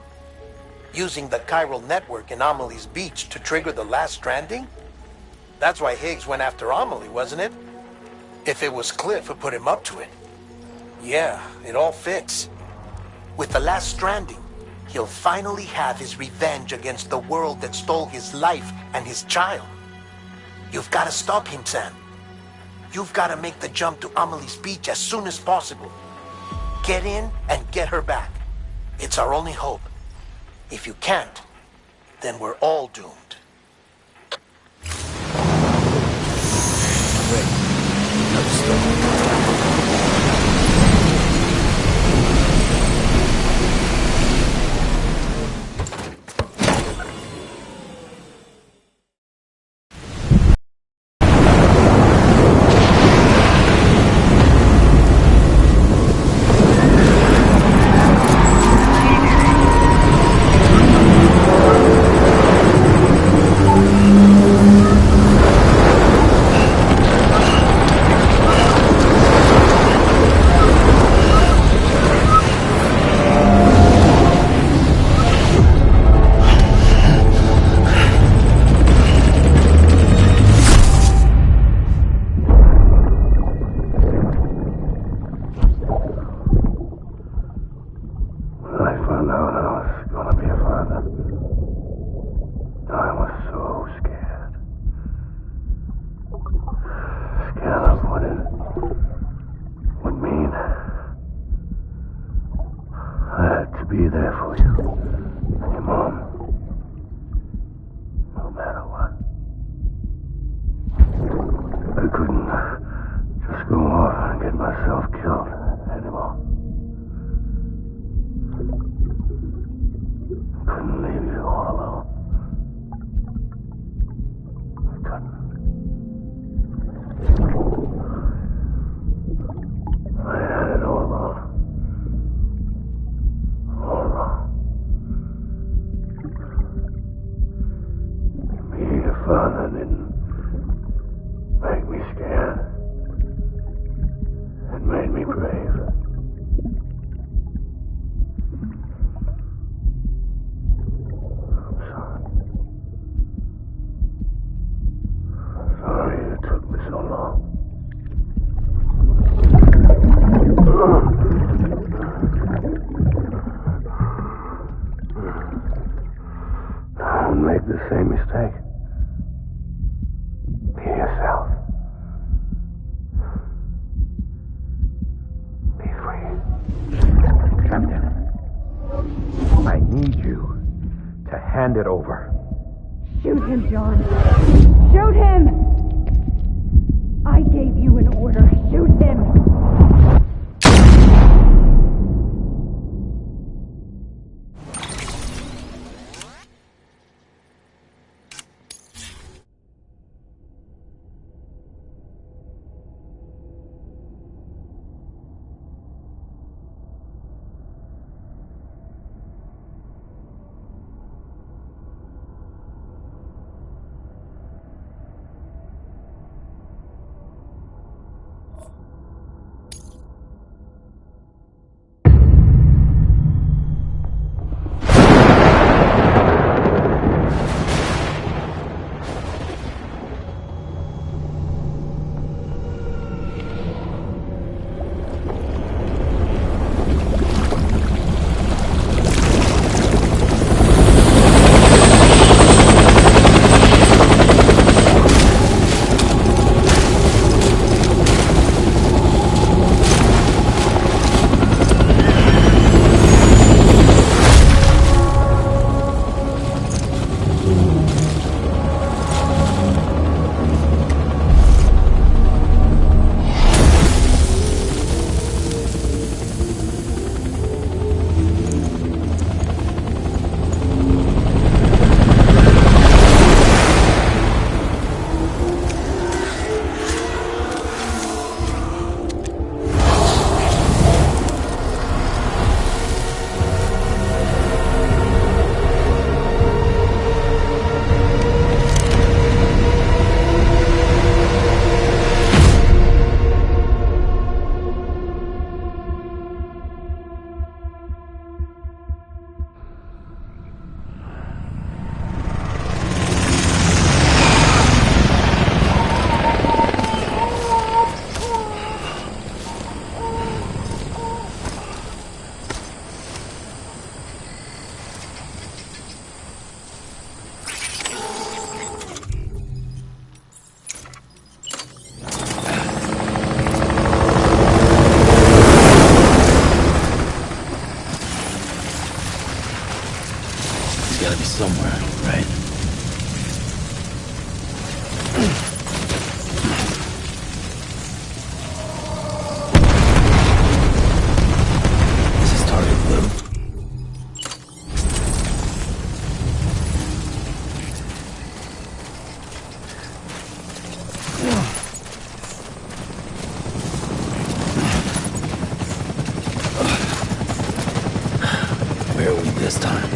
Using the chiral network in Amelie's Beach to trigger the last stranding? That's why Higgs went after Amelie, wasn't it? If it was Cliff who put him up to it. Yeah, it all fits. With the last stranding, he'll finally have his revenge against the world that stole his life and his child. You've got to stop him, Sam. You've got to make the jump to Amelie's Beach as soon as possible. Get in and get her back. It's our only hope. If you can't, then we're all doomed. Be there for you. And your mom. No matter what. I couldn't just go off and get myself killed anymore. Couldn't leave you all alone. I couldn't. I had it all wrong. Being a father didn't make me scared. It made me brave. I'm same mistake. Be yourself. Be free. Captain, I need you to hand it over. Shoot him, John. Shoot him! I gave you an order. Shoot him! Gotta be somewhere, right? This is target blue. Where are we this time?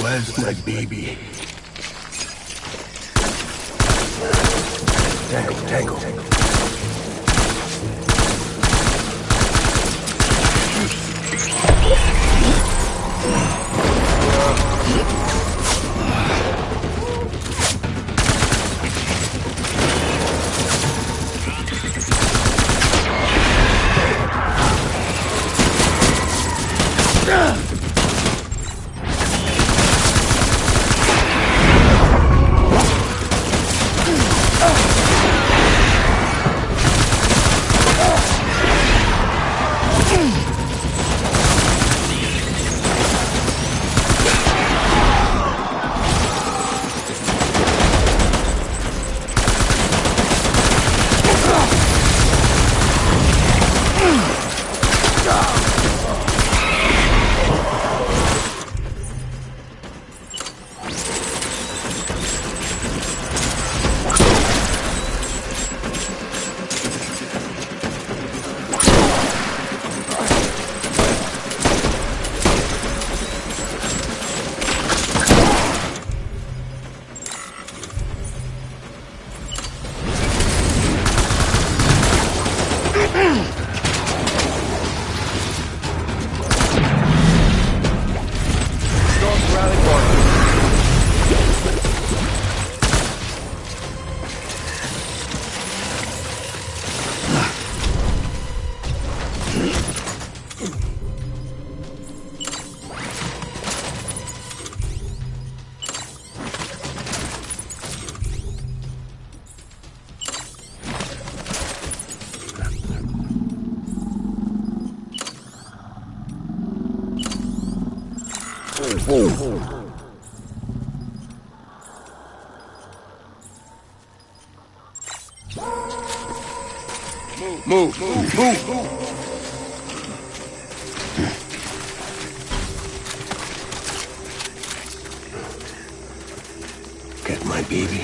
Where's my baby? Tangle. Move. Get my baby.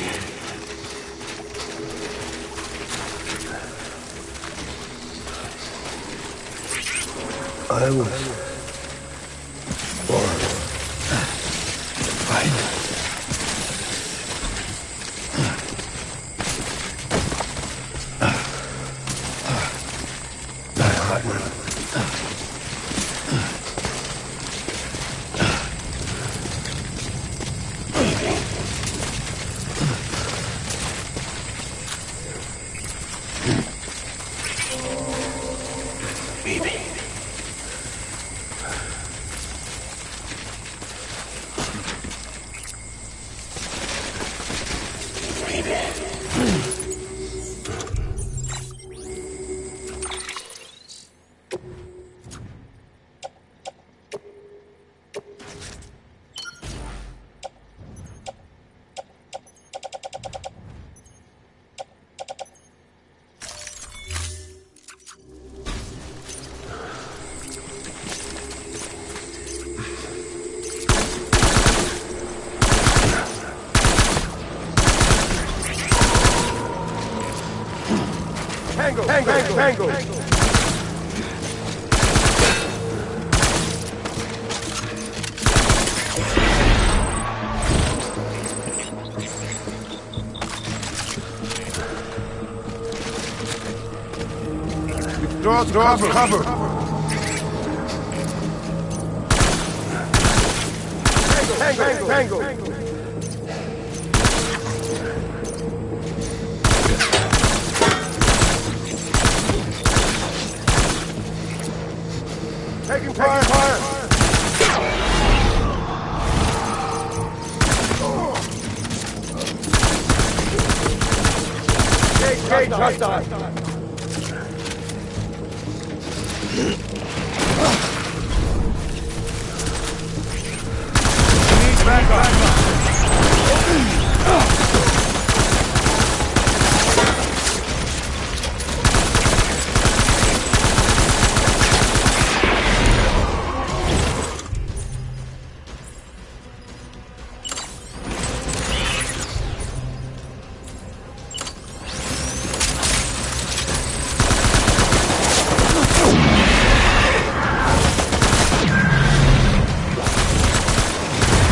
I was born to fight. Tango! Draw cover! Tango! Taking fire! Gage hostile!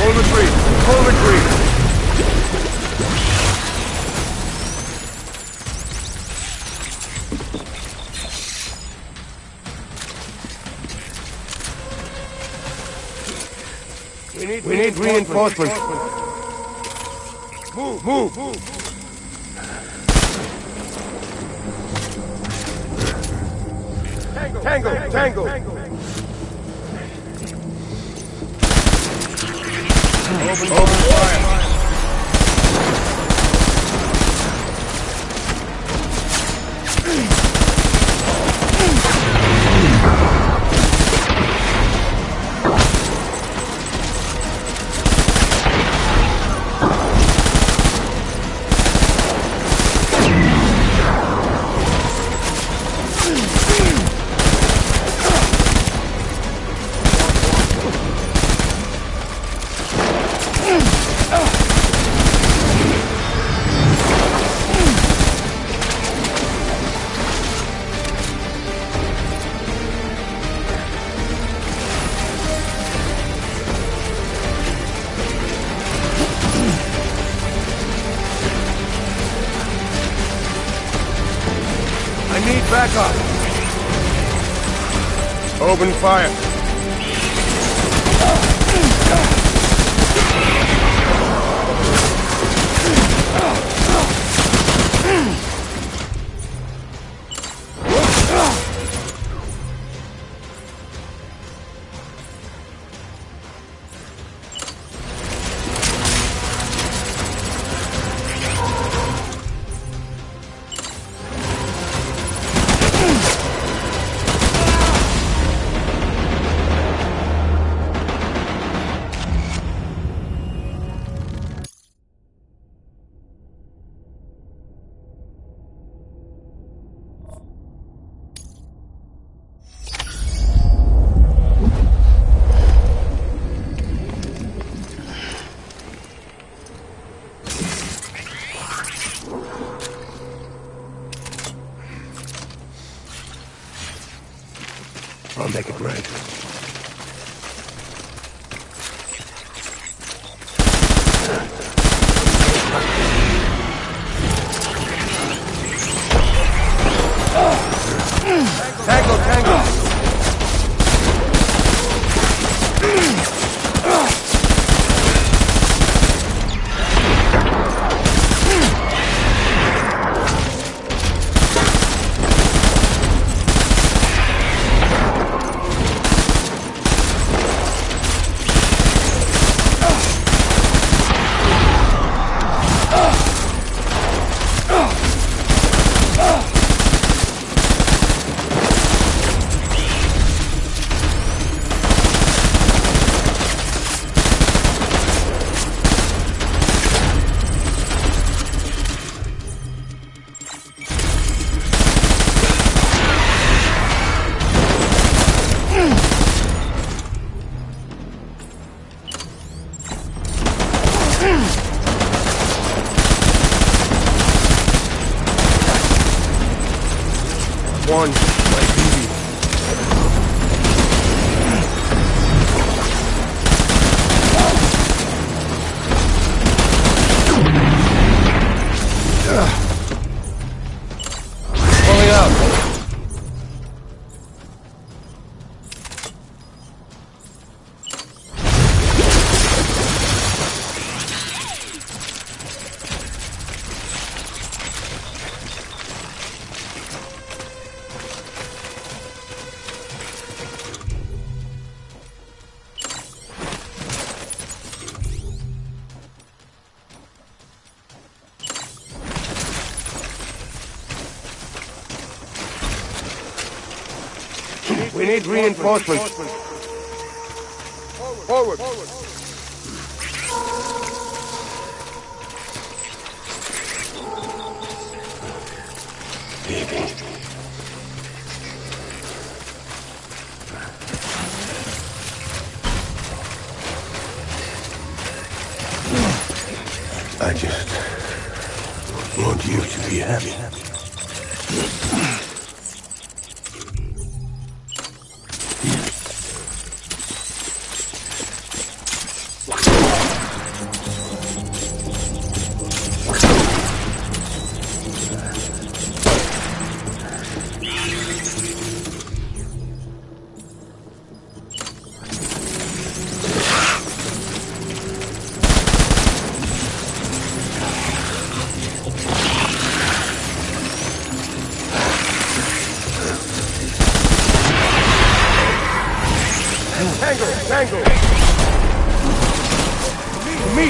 Full retreat! We need reinforcements. Move! Tango! Open fire! Back up! Open fire! I'll make it right. Tango! one, my baby. Pulling out. We need reinforcements. Forward. Baby. I just want you to be happy. Tango! Me!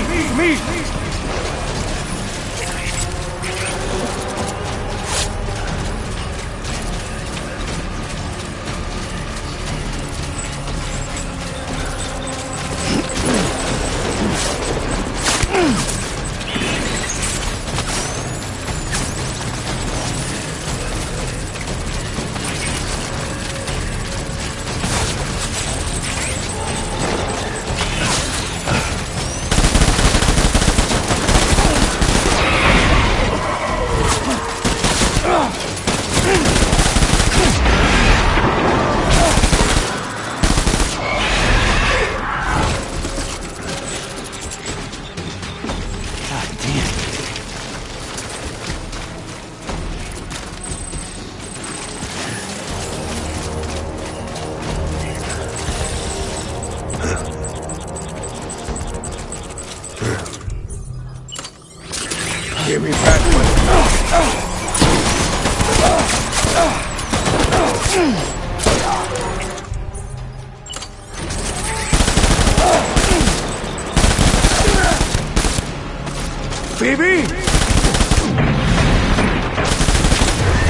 Give me back Phoebe!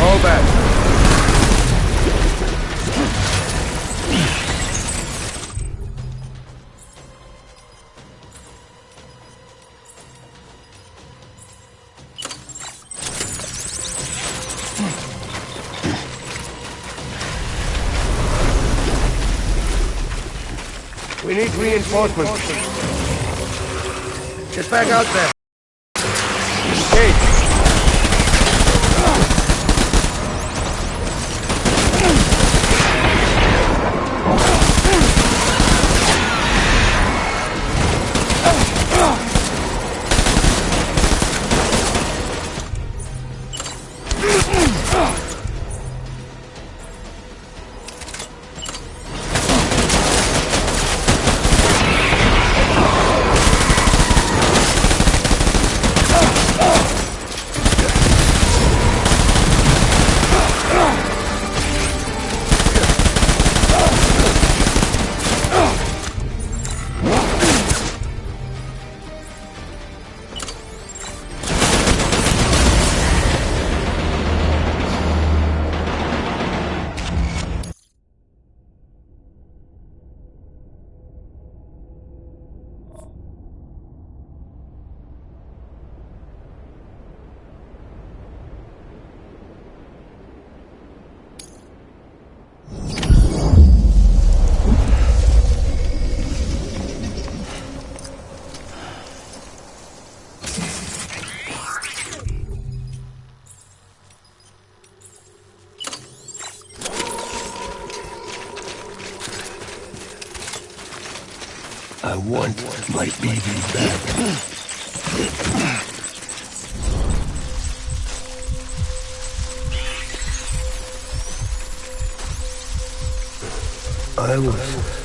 All back. We need reinforcements. Get back out there. Engage. want my baby back. I was...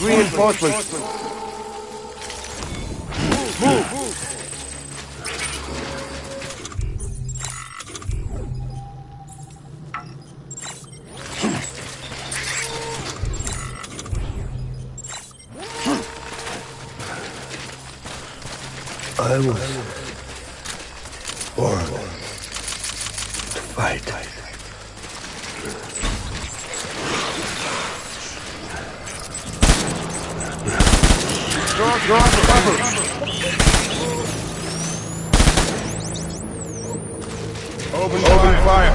Reinforcements. Move. I was born to fight. Draw for cover. Open fire.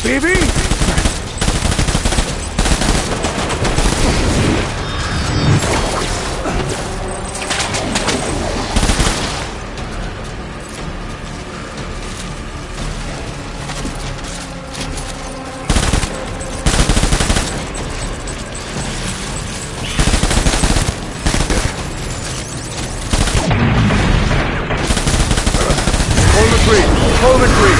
Baby! Hold the tree!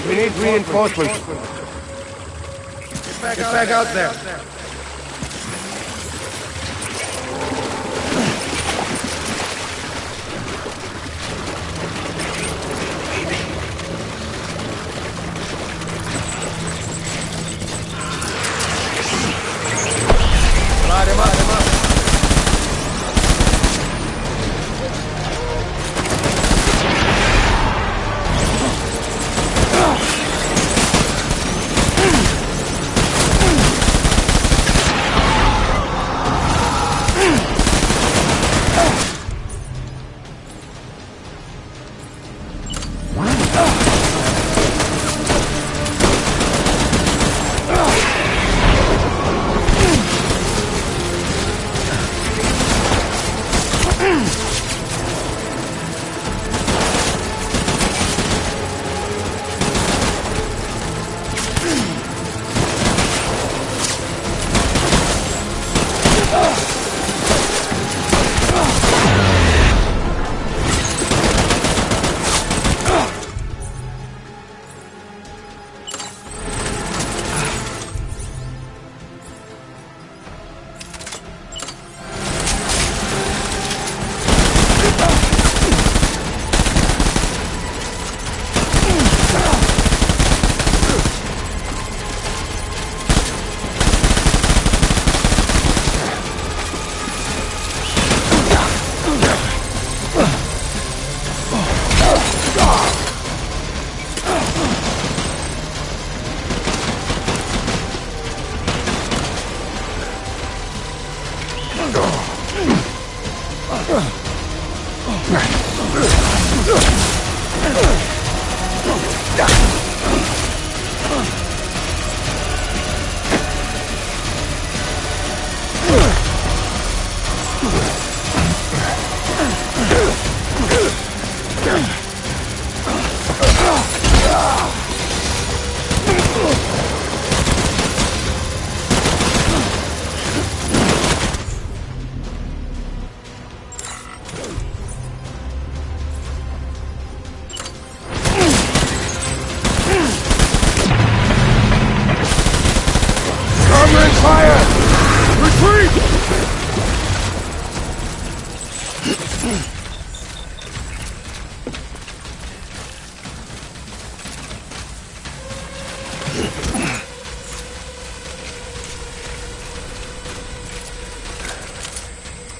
We need reinforcements. Get back out there. Light him up.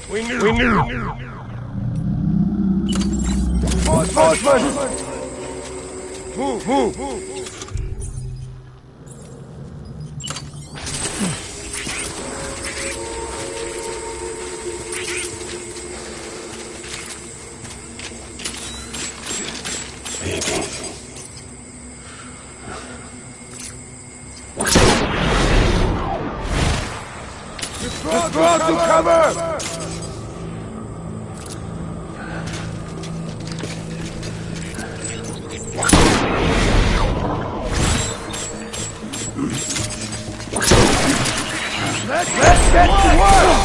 We knew. Horseman! Move! Draw to cover! Let's get to work!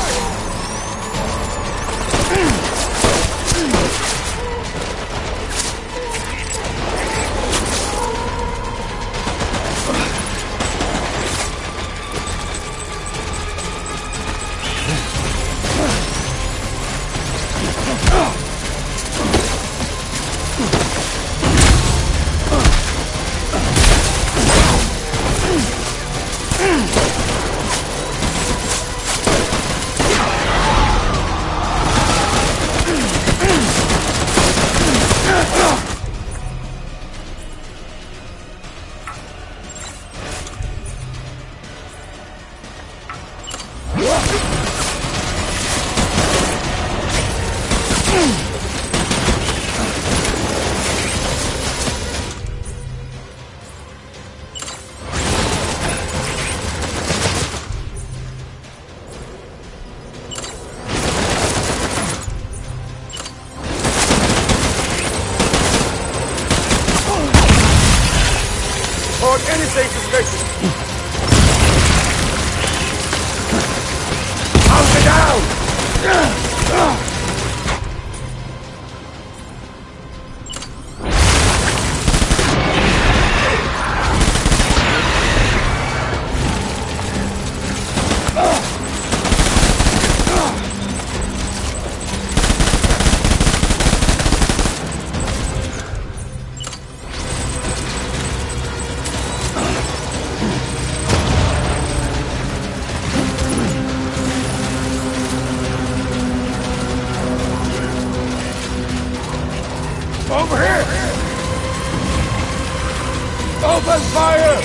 Any safe position. Hunker down! Over here! Open fire!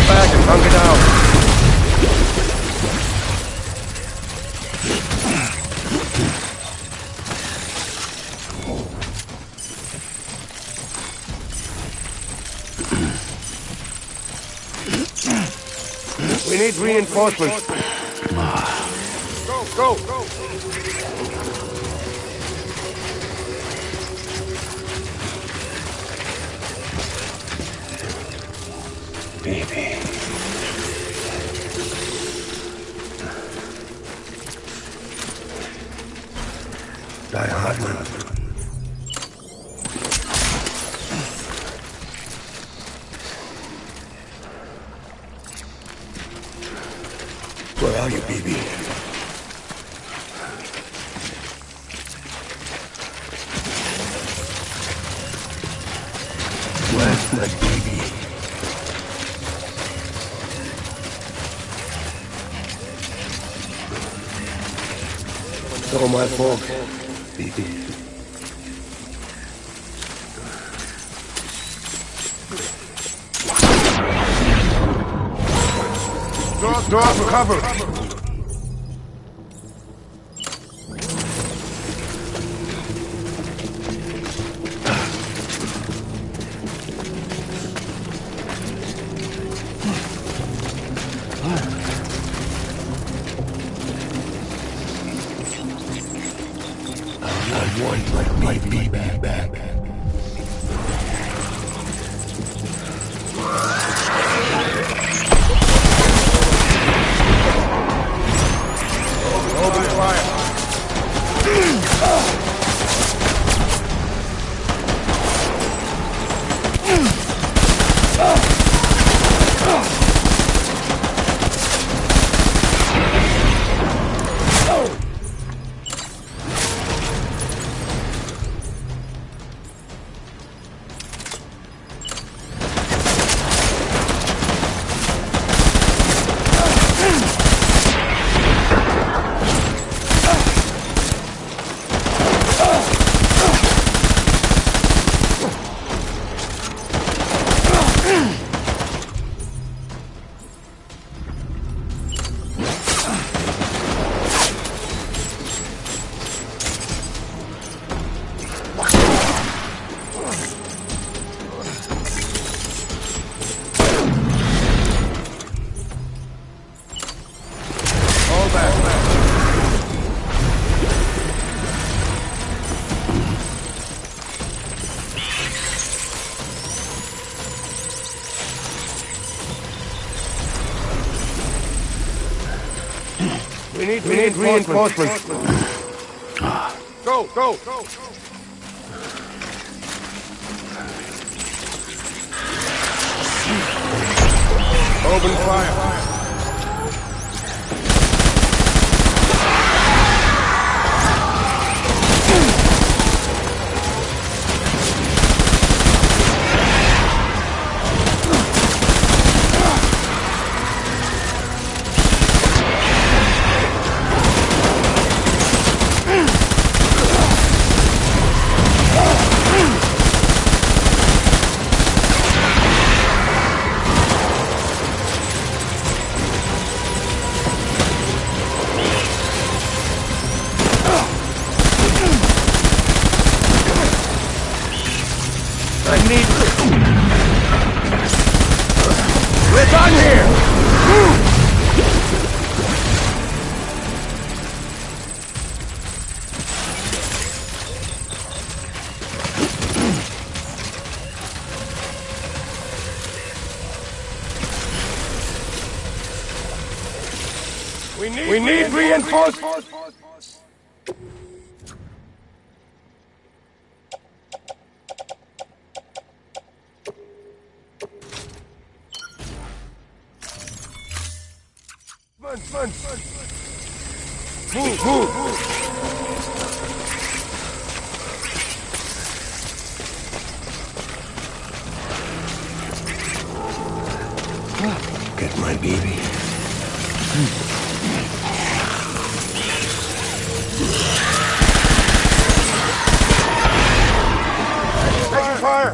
back and hunker down. We need reinforcements. Go, go, go. Baby. Die hard, man. Where are you, baby? Where's my baby? It's all my fault, baby. Draw for cover! I want my baby back. Open fire. We need reinforcements. Go, go, go. Open fire. We're done here! We need reinforcements! Fun. Move. Get my baby. Taking fire.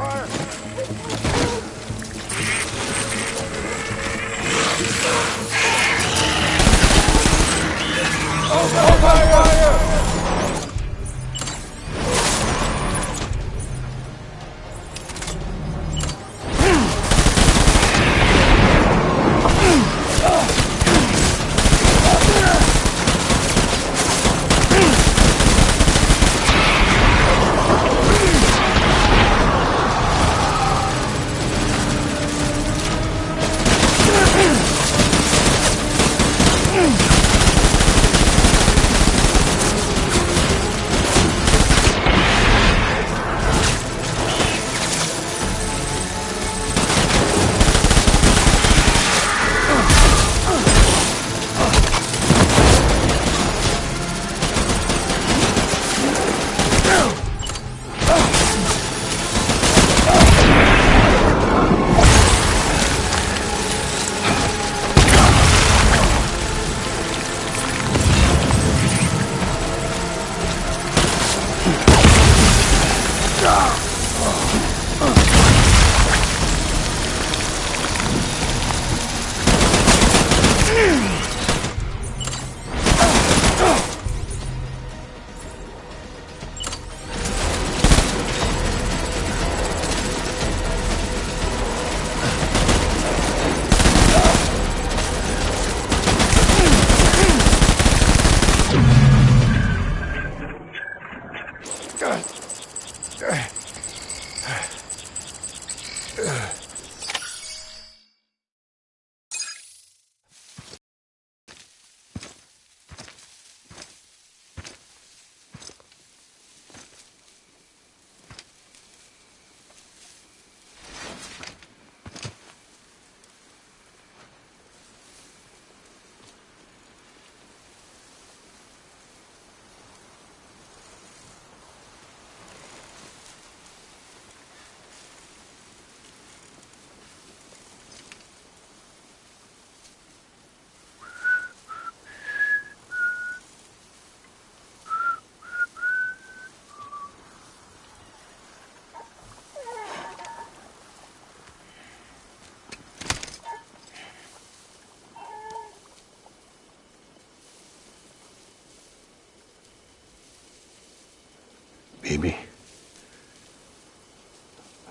Baby,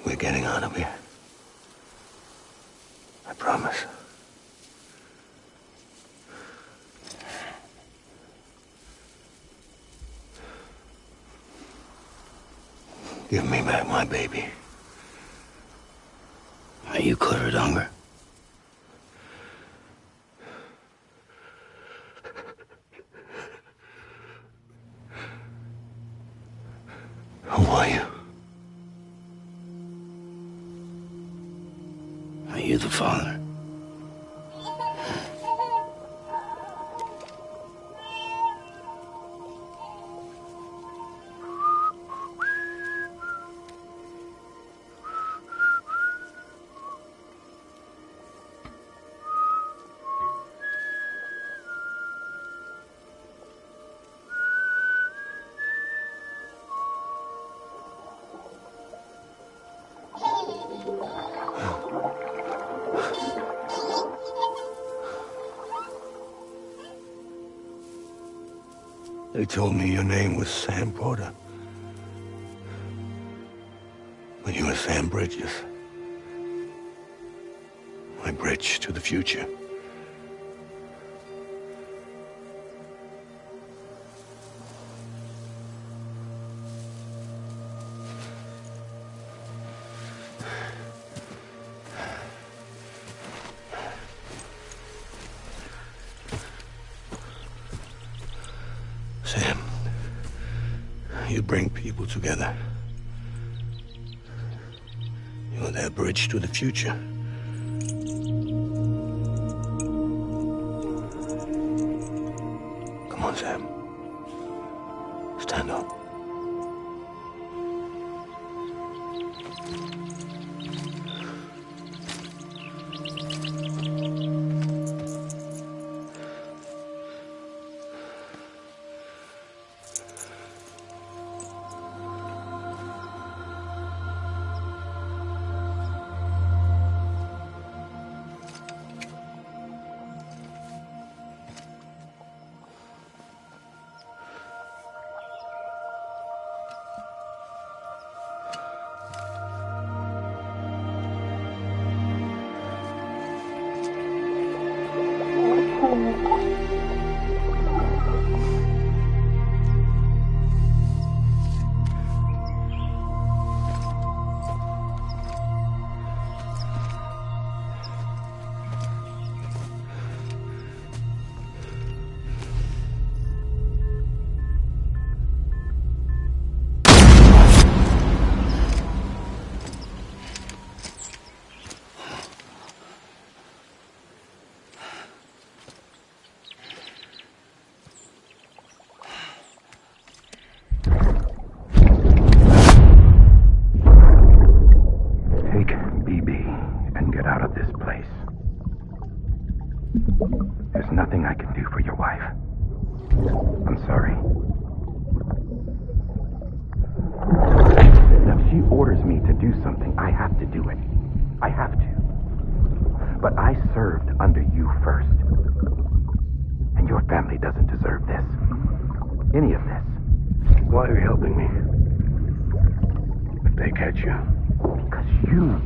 we're getting out of here. I promise. Give me back my baby. Are you cleared, Hunger? Who are you? Are you the father? They told me your name was Sam Porter. But you were Sam Bridges. My bridge to the future. Sam, you bring people together. You're their bridge to the future. Come on, Sam. Stand up. There's nothing I can do for your wife. I'm sorry. If she orders me to do something, I have to do it. I have to. But I served under you first. And your family doesn't deserve this. Any of this. Why are you helping me? If they catch you. Because you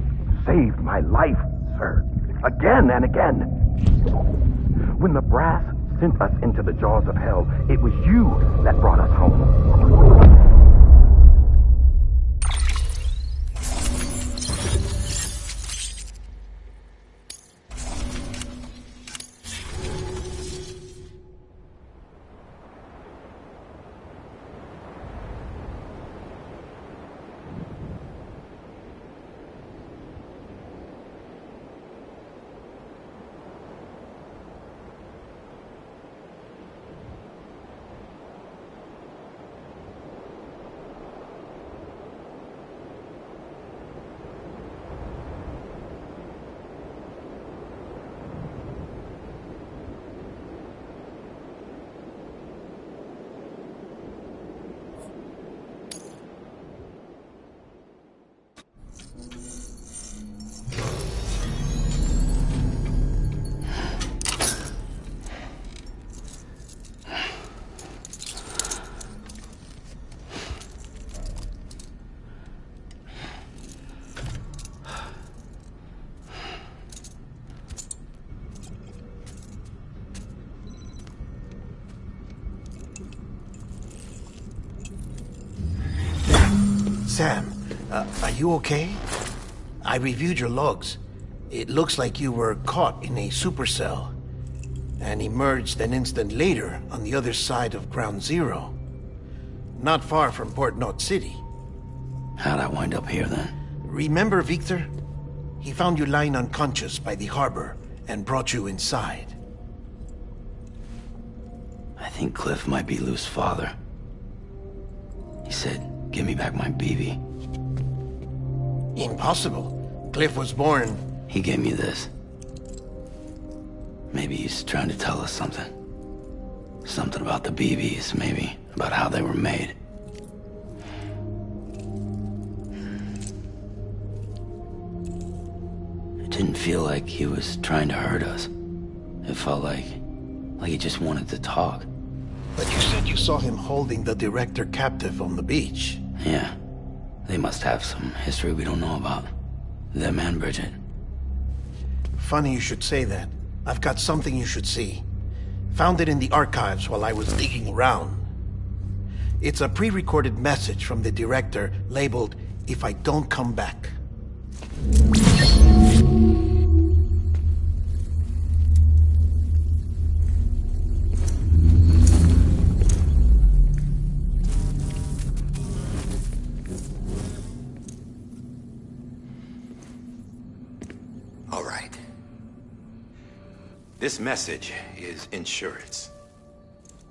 saved my life, sir. Again and again. When the brass sent us into the jaws of hell, it was you that brought us home. Sam, are you okay? I reviewed your logs. It looks like you were caught in a supercell and emerged an instant later on the other side of Ground Zero. Not far from Port Knot City. How'd I wind up here then? Remember Victor? He found you lying unconscious by the harbor and brought you inside. I think Cliff might be Lou's father. He said, "Give me back my BB." Impossible. Cliff was born... He gave me this. Maybe he's trying to tell us something. Something about the BBs, maybe. About how they were made. It didn't feel like he was trying to hurt us. It felt like he just wanted to talk. But you said you saw him holding the director captive on the beach. Yeah. They must have some history we don't know about. Them and Bridget. Funny you should say that. I've got something you should see. Found it in the archives while I was digging around. It's a pre-recorded message from the director labeled, "If I don't come back." All right. This message is insurance,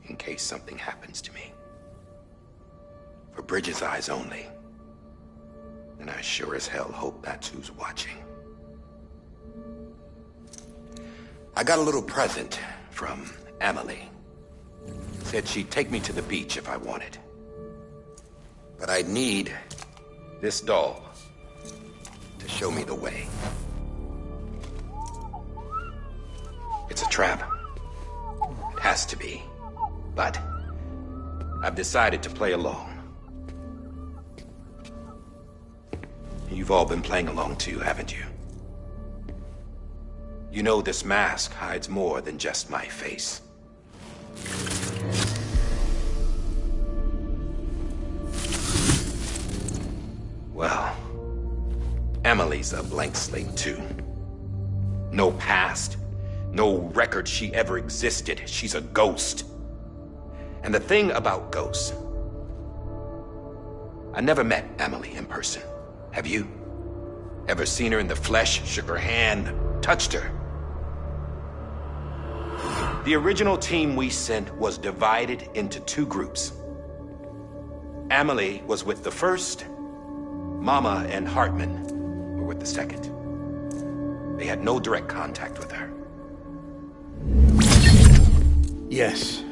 in case something happens to me. For Bridget's eyes only. And I sure as hell hope that's who's watching. I got a little present from Emily. Said she'd take me to the beach if I wanted. But I'd need this doll to show me the way. It's a trap. It has to be. But I've decided to play along. You've all been playing along too, haven't you? You know this mask hides more than just my face. Well, Emily's a blank slate too. No past, no record she ever existed. She's a ghost. And the thing about ghosts, I never met Emily in person. Have you? Ever seen her in the flesh, shook her hand, touched her? The original team we sent was divided into two groups. Emily was with the first. Mama and Hartman were with the second. They had no direct contact with her. Yes.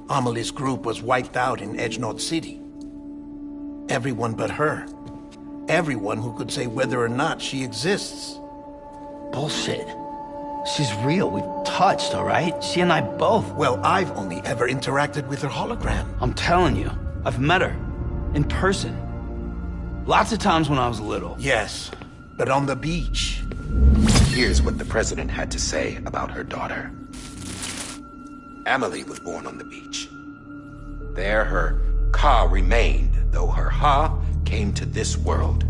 Amelie's group was wiped out in Edgenorth City. Everyone but her. Everyone who could say whether or not she exists. Bullshit. She's real. We've touched, all right? She and I both. Well, I've only ever interacted with her hologram. I'm telling you, I've met her. In person. Lots of times when I was little. Yes, but on the beach. Here's what the president had to say about her daughter. Emily was born on the beach. There her Ka remained, though her Ha came to this world.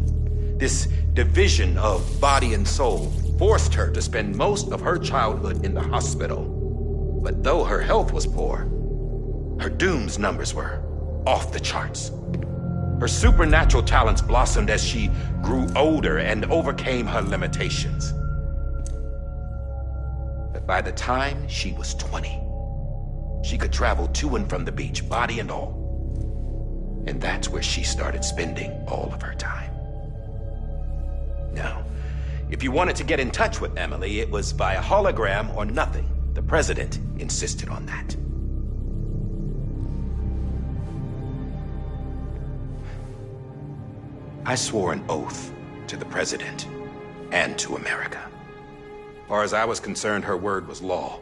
This division of body and soul forced her to spend most of her childhood in the hospital. But though her health was poor, her Doom's numbers were off the charts. Her supernatural talents blossomed as she grew older and overcame her limitations. But by the time she was 20, she could travel to and from the beach, body and all. And that's where she started spending all of her time. Now, if you wanted to get in touch with Emily, it was via hologram or nothing. The president insisted on that. I swore an oath to the president and to America. As far as I was concerned, her word was law.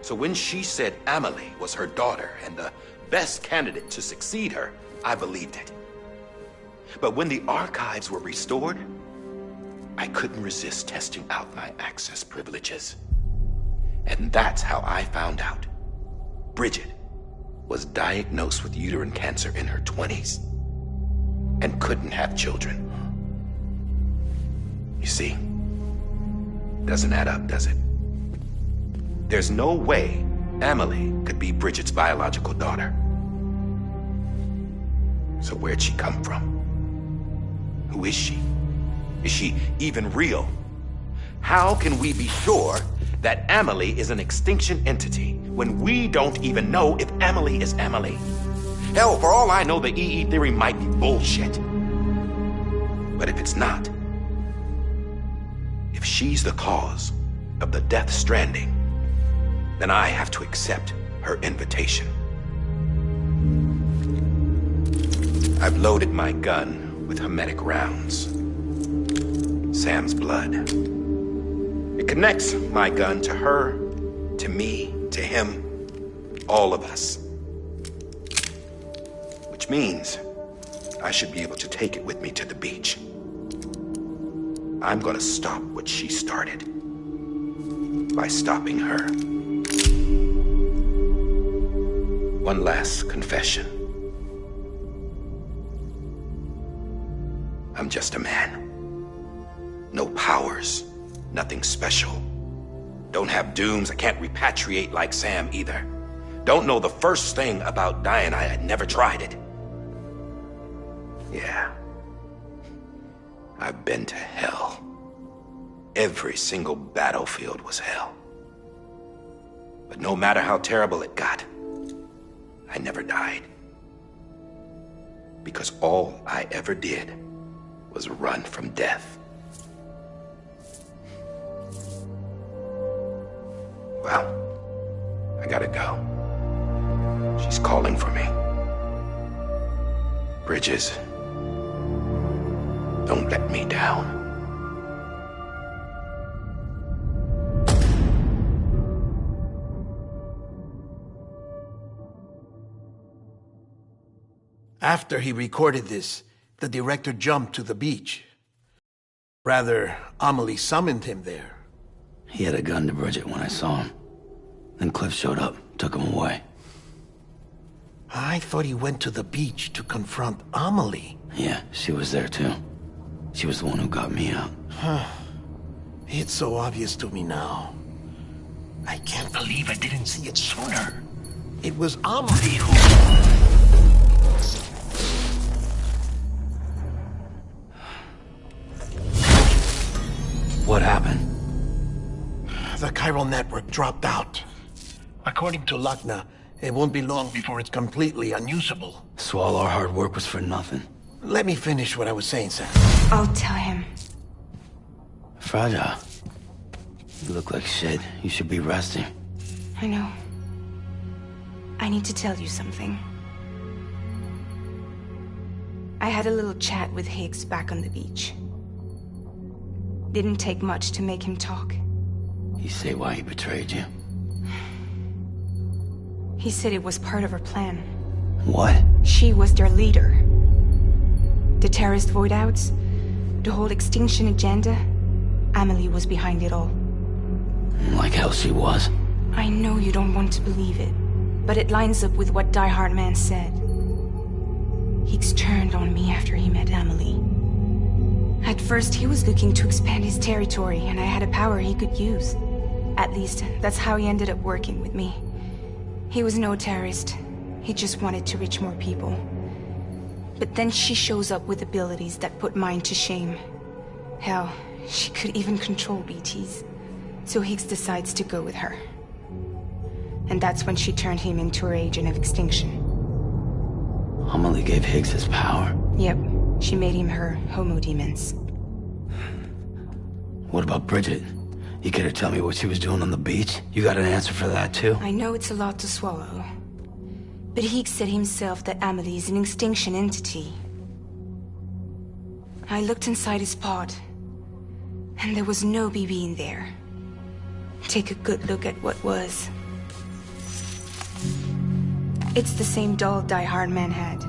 So when she said Emily was her daughter and the best candidate to succeed her, I believed it. But when the archives were restored, I couldn't resist testing out my access privileges. And that's how I found out Bridget was diagnosed with uterine cancer in her 20s and couldn't have children. You see, doesn't add up, does it? There's no way Emily could be Bridget's biological daughter. So where'd she come from? Who is she? Is she even real? How can we be sure that Emily is an extinction entity when we don't even know if Emily is Emily? Hell, for all I know, the EE theory might be bullshit. But if it's not, if she's the cause of the death stranding, then I have to accept her invitation. I've loaded my gun with hermetic rounds. Sam's blood. It connects my gun to her, to me, to him, all of us. Which means I should be able to take it with me to the beach. I'm gonna stop what she started by stopping her. One last confession. I'm just a man. No powers, nothing special. Don't have dooms, I can't repatriate like Sam either. Don't know the first thing about dying, I had never tried it. Yeah. I've been to hell. Every single battlefield was hell. But no matter how terrible it got, I never died. Because all I ever did was run from death. Well, I gotta go. She's calling for me. Bridges, don't let me down. After he recorded this, the director jumped to the beach. Rather, Amelie summoned him there. He had a gun to Bridget when I saw him. Then Cliff showed up, took him away. I thought he went to the beach to confront Amelie. Yeah, she was there too. She was the one who got me out. It's so obvious to me now. I can't believe I didn't see it sooner. It was Amelie who... What happened? The chiral network dropped out. According to Lachna, it won't be long before it's completely unusable. So all our hard work was for nothing. Let me finish what I was saying, Sam. I'll tell him. Fragile. You look like shit. You should be resting. I know. I need to tell you something. I had a little chat with Higgs back on the beach. Didn't take much to make him talk. You say why he betrayed you? He said it was part of her plan. What? She was their leader. The terrorist voidouts, the whole extinction agenda, Amelie was behind it all. Like hell she was. I know you don't want to believe it, but it lines up with what Die Hard Man said. Higgs turned on me after he met Amelie. At first, he was looking to expand his territory, and I had a power he could use. At least, that's how he ended up working with me. He was no terrorist. He just wanted to reach more people. But then she shows up with abilities that put mine to shame. Hell, she could even control BTs. So Higgs decides to go with her. And that's when she turned him into her agent of extinction. Amelie gave Higgs his power? Yep. She made him her homo demons. What about Bridget? You care to tell me what she was doing on the beach? You got an answer for that too? I know it's a lot to swallow. But Higgs said himself that Amelie is an extinction entity. I looked inside his pod, and there was no BB in there. Take a good look at what was. It's the same doll Die Hard Man had.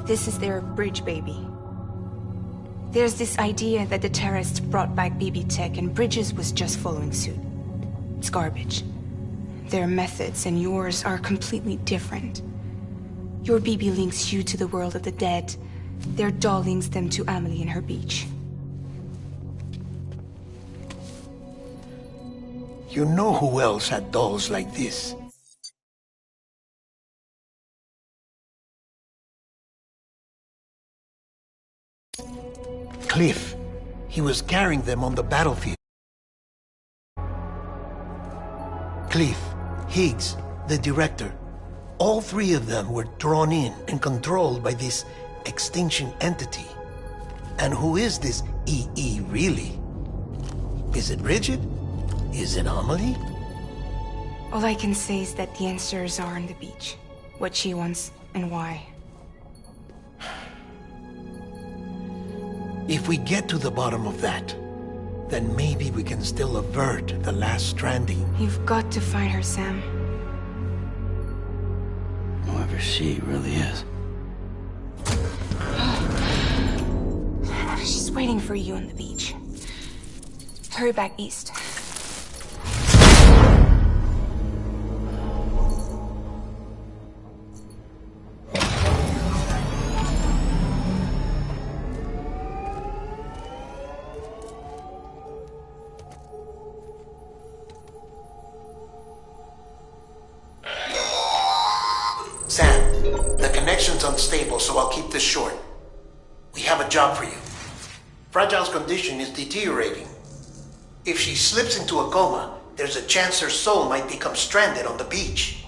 This is their bridge baby. There's this idea that the terrorists brought back BB tech and Bridges was just following suit. It's garbage. Their methods and yours are completely different. Your BB links you to the world of the dead. Their doll links them to Amelie and her beach. You know who else had dolls like this? Cliff. He was carrying them on the battlefield. Cliff, Higgs, the director. All three of them were drawn in and controlled by this extinction entity. And who is this EE really? Is it Bridget? Is it Amelie? All I can say is that the answers are on the beach. What she wants and why. If we get to the bottom of that, then maybe we can still avert the last stranding. You've got to find her, Sam. Whoever she really is. She's waiting for you on the beach. Hurry back east. Sam, the connection's unstable, so I'll keep this short. We have a job for you. Fragile's condition is deteriorating. If she slips into a coma, there's a chance her soul might become stranded on the beach.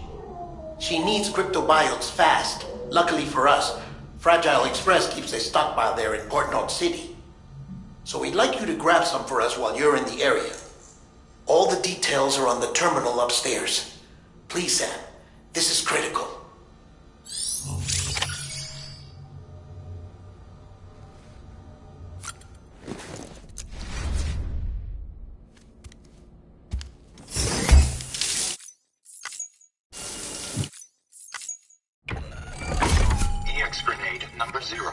She needs cryptobiotes fast. Luckily for us, Fragile Express keeps a stockpile there in Port North City. So we'd like you to grab some for us while you're in the area. All the details are on the terminal upstairs. Please, Sam, this is critical. EX grenade number 0.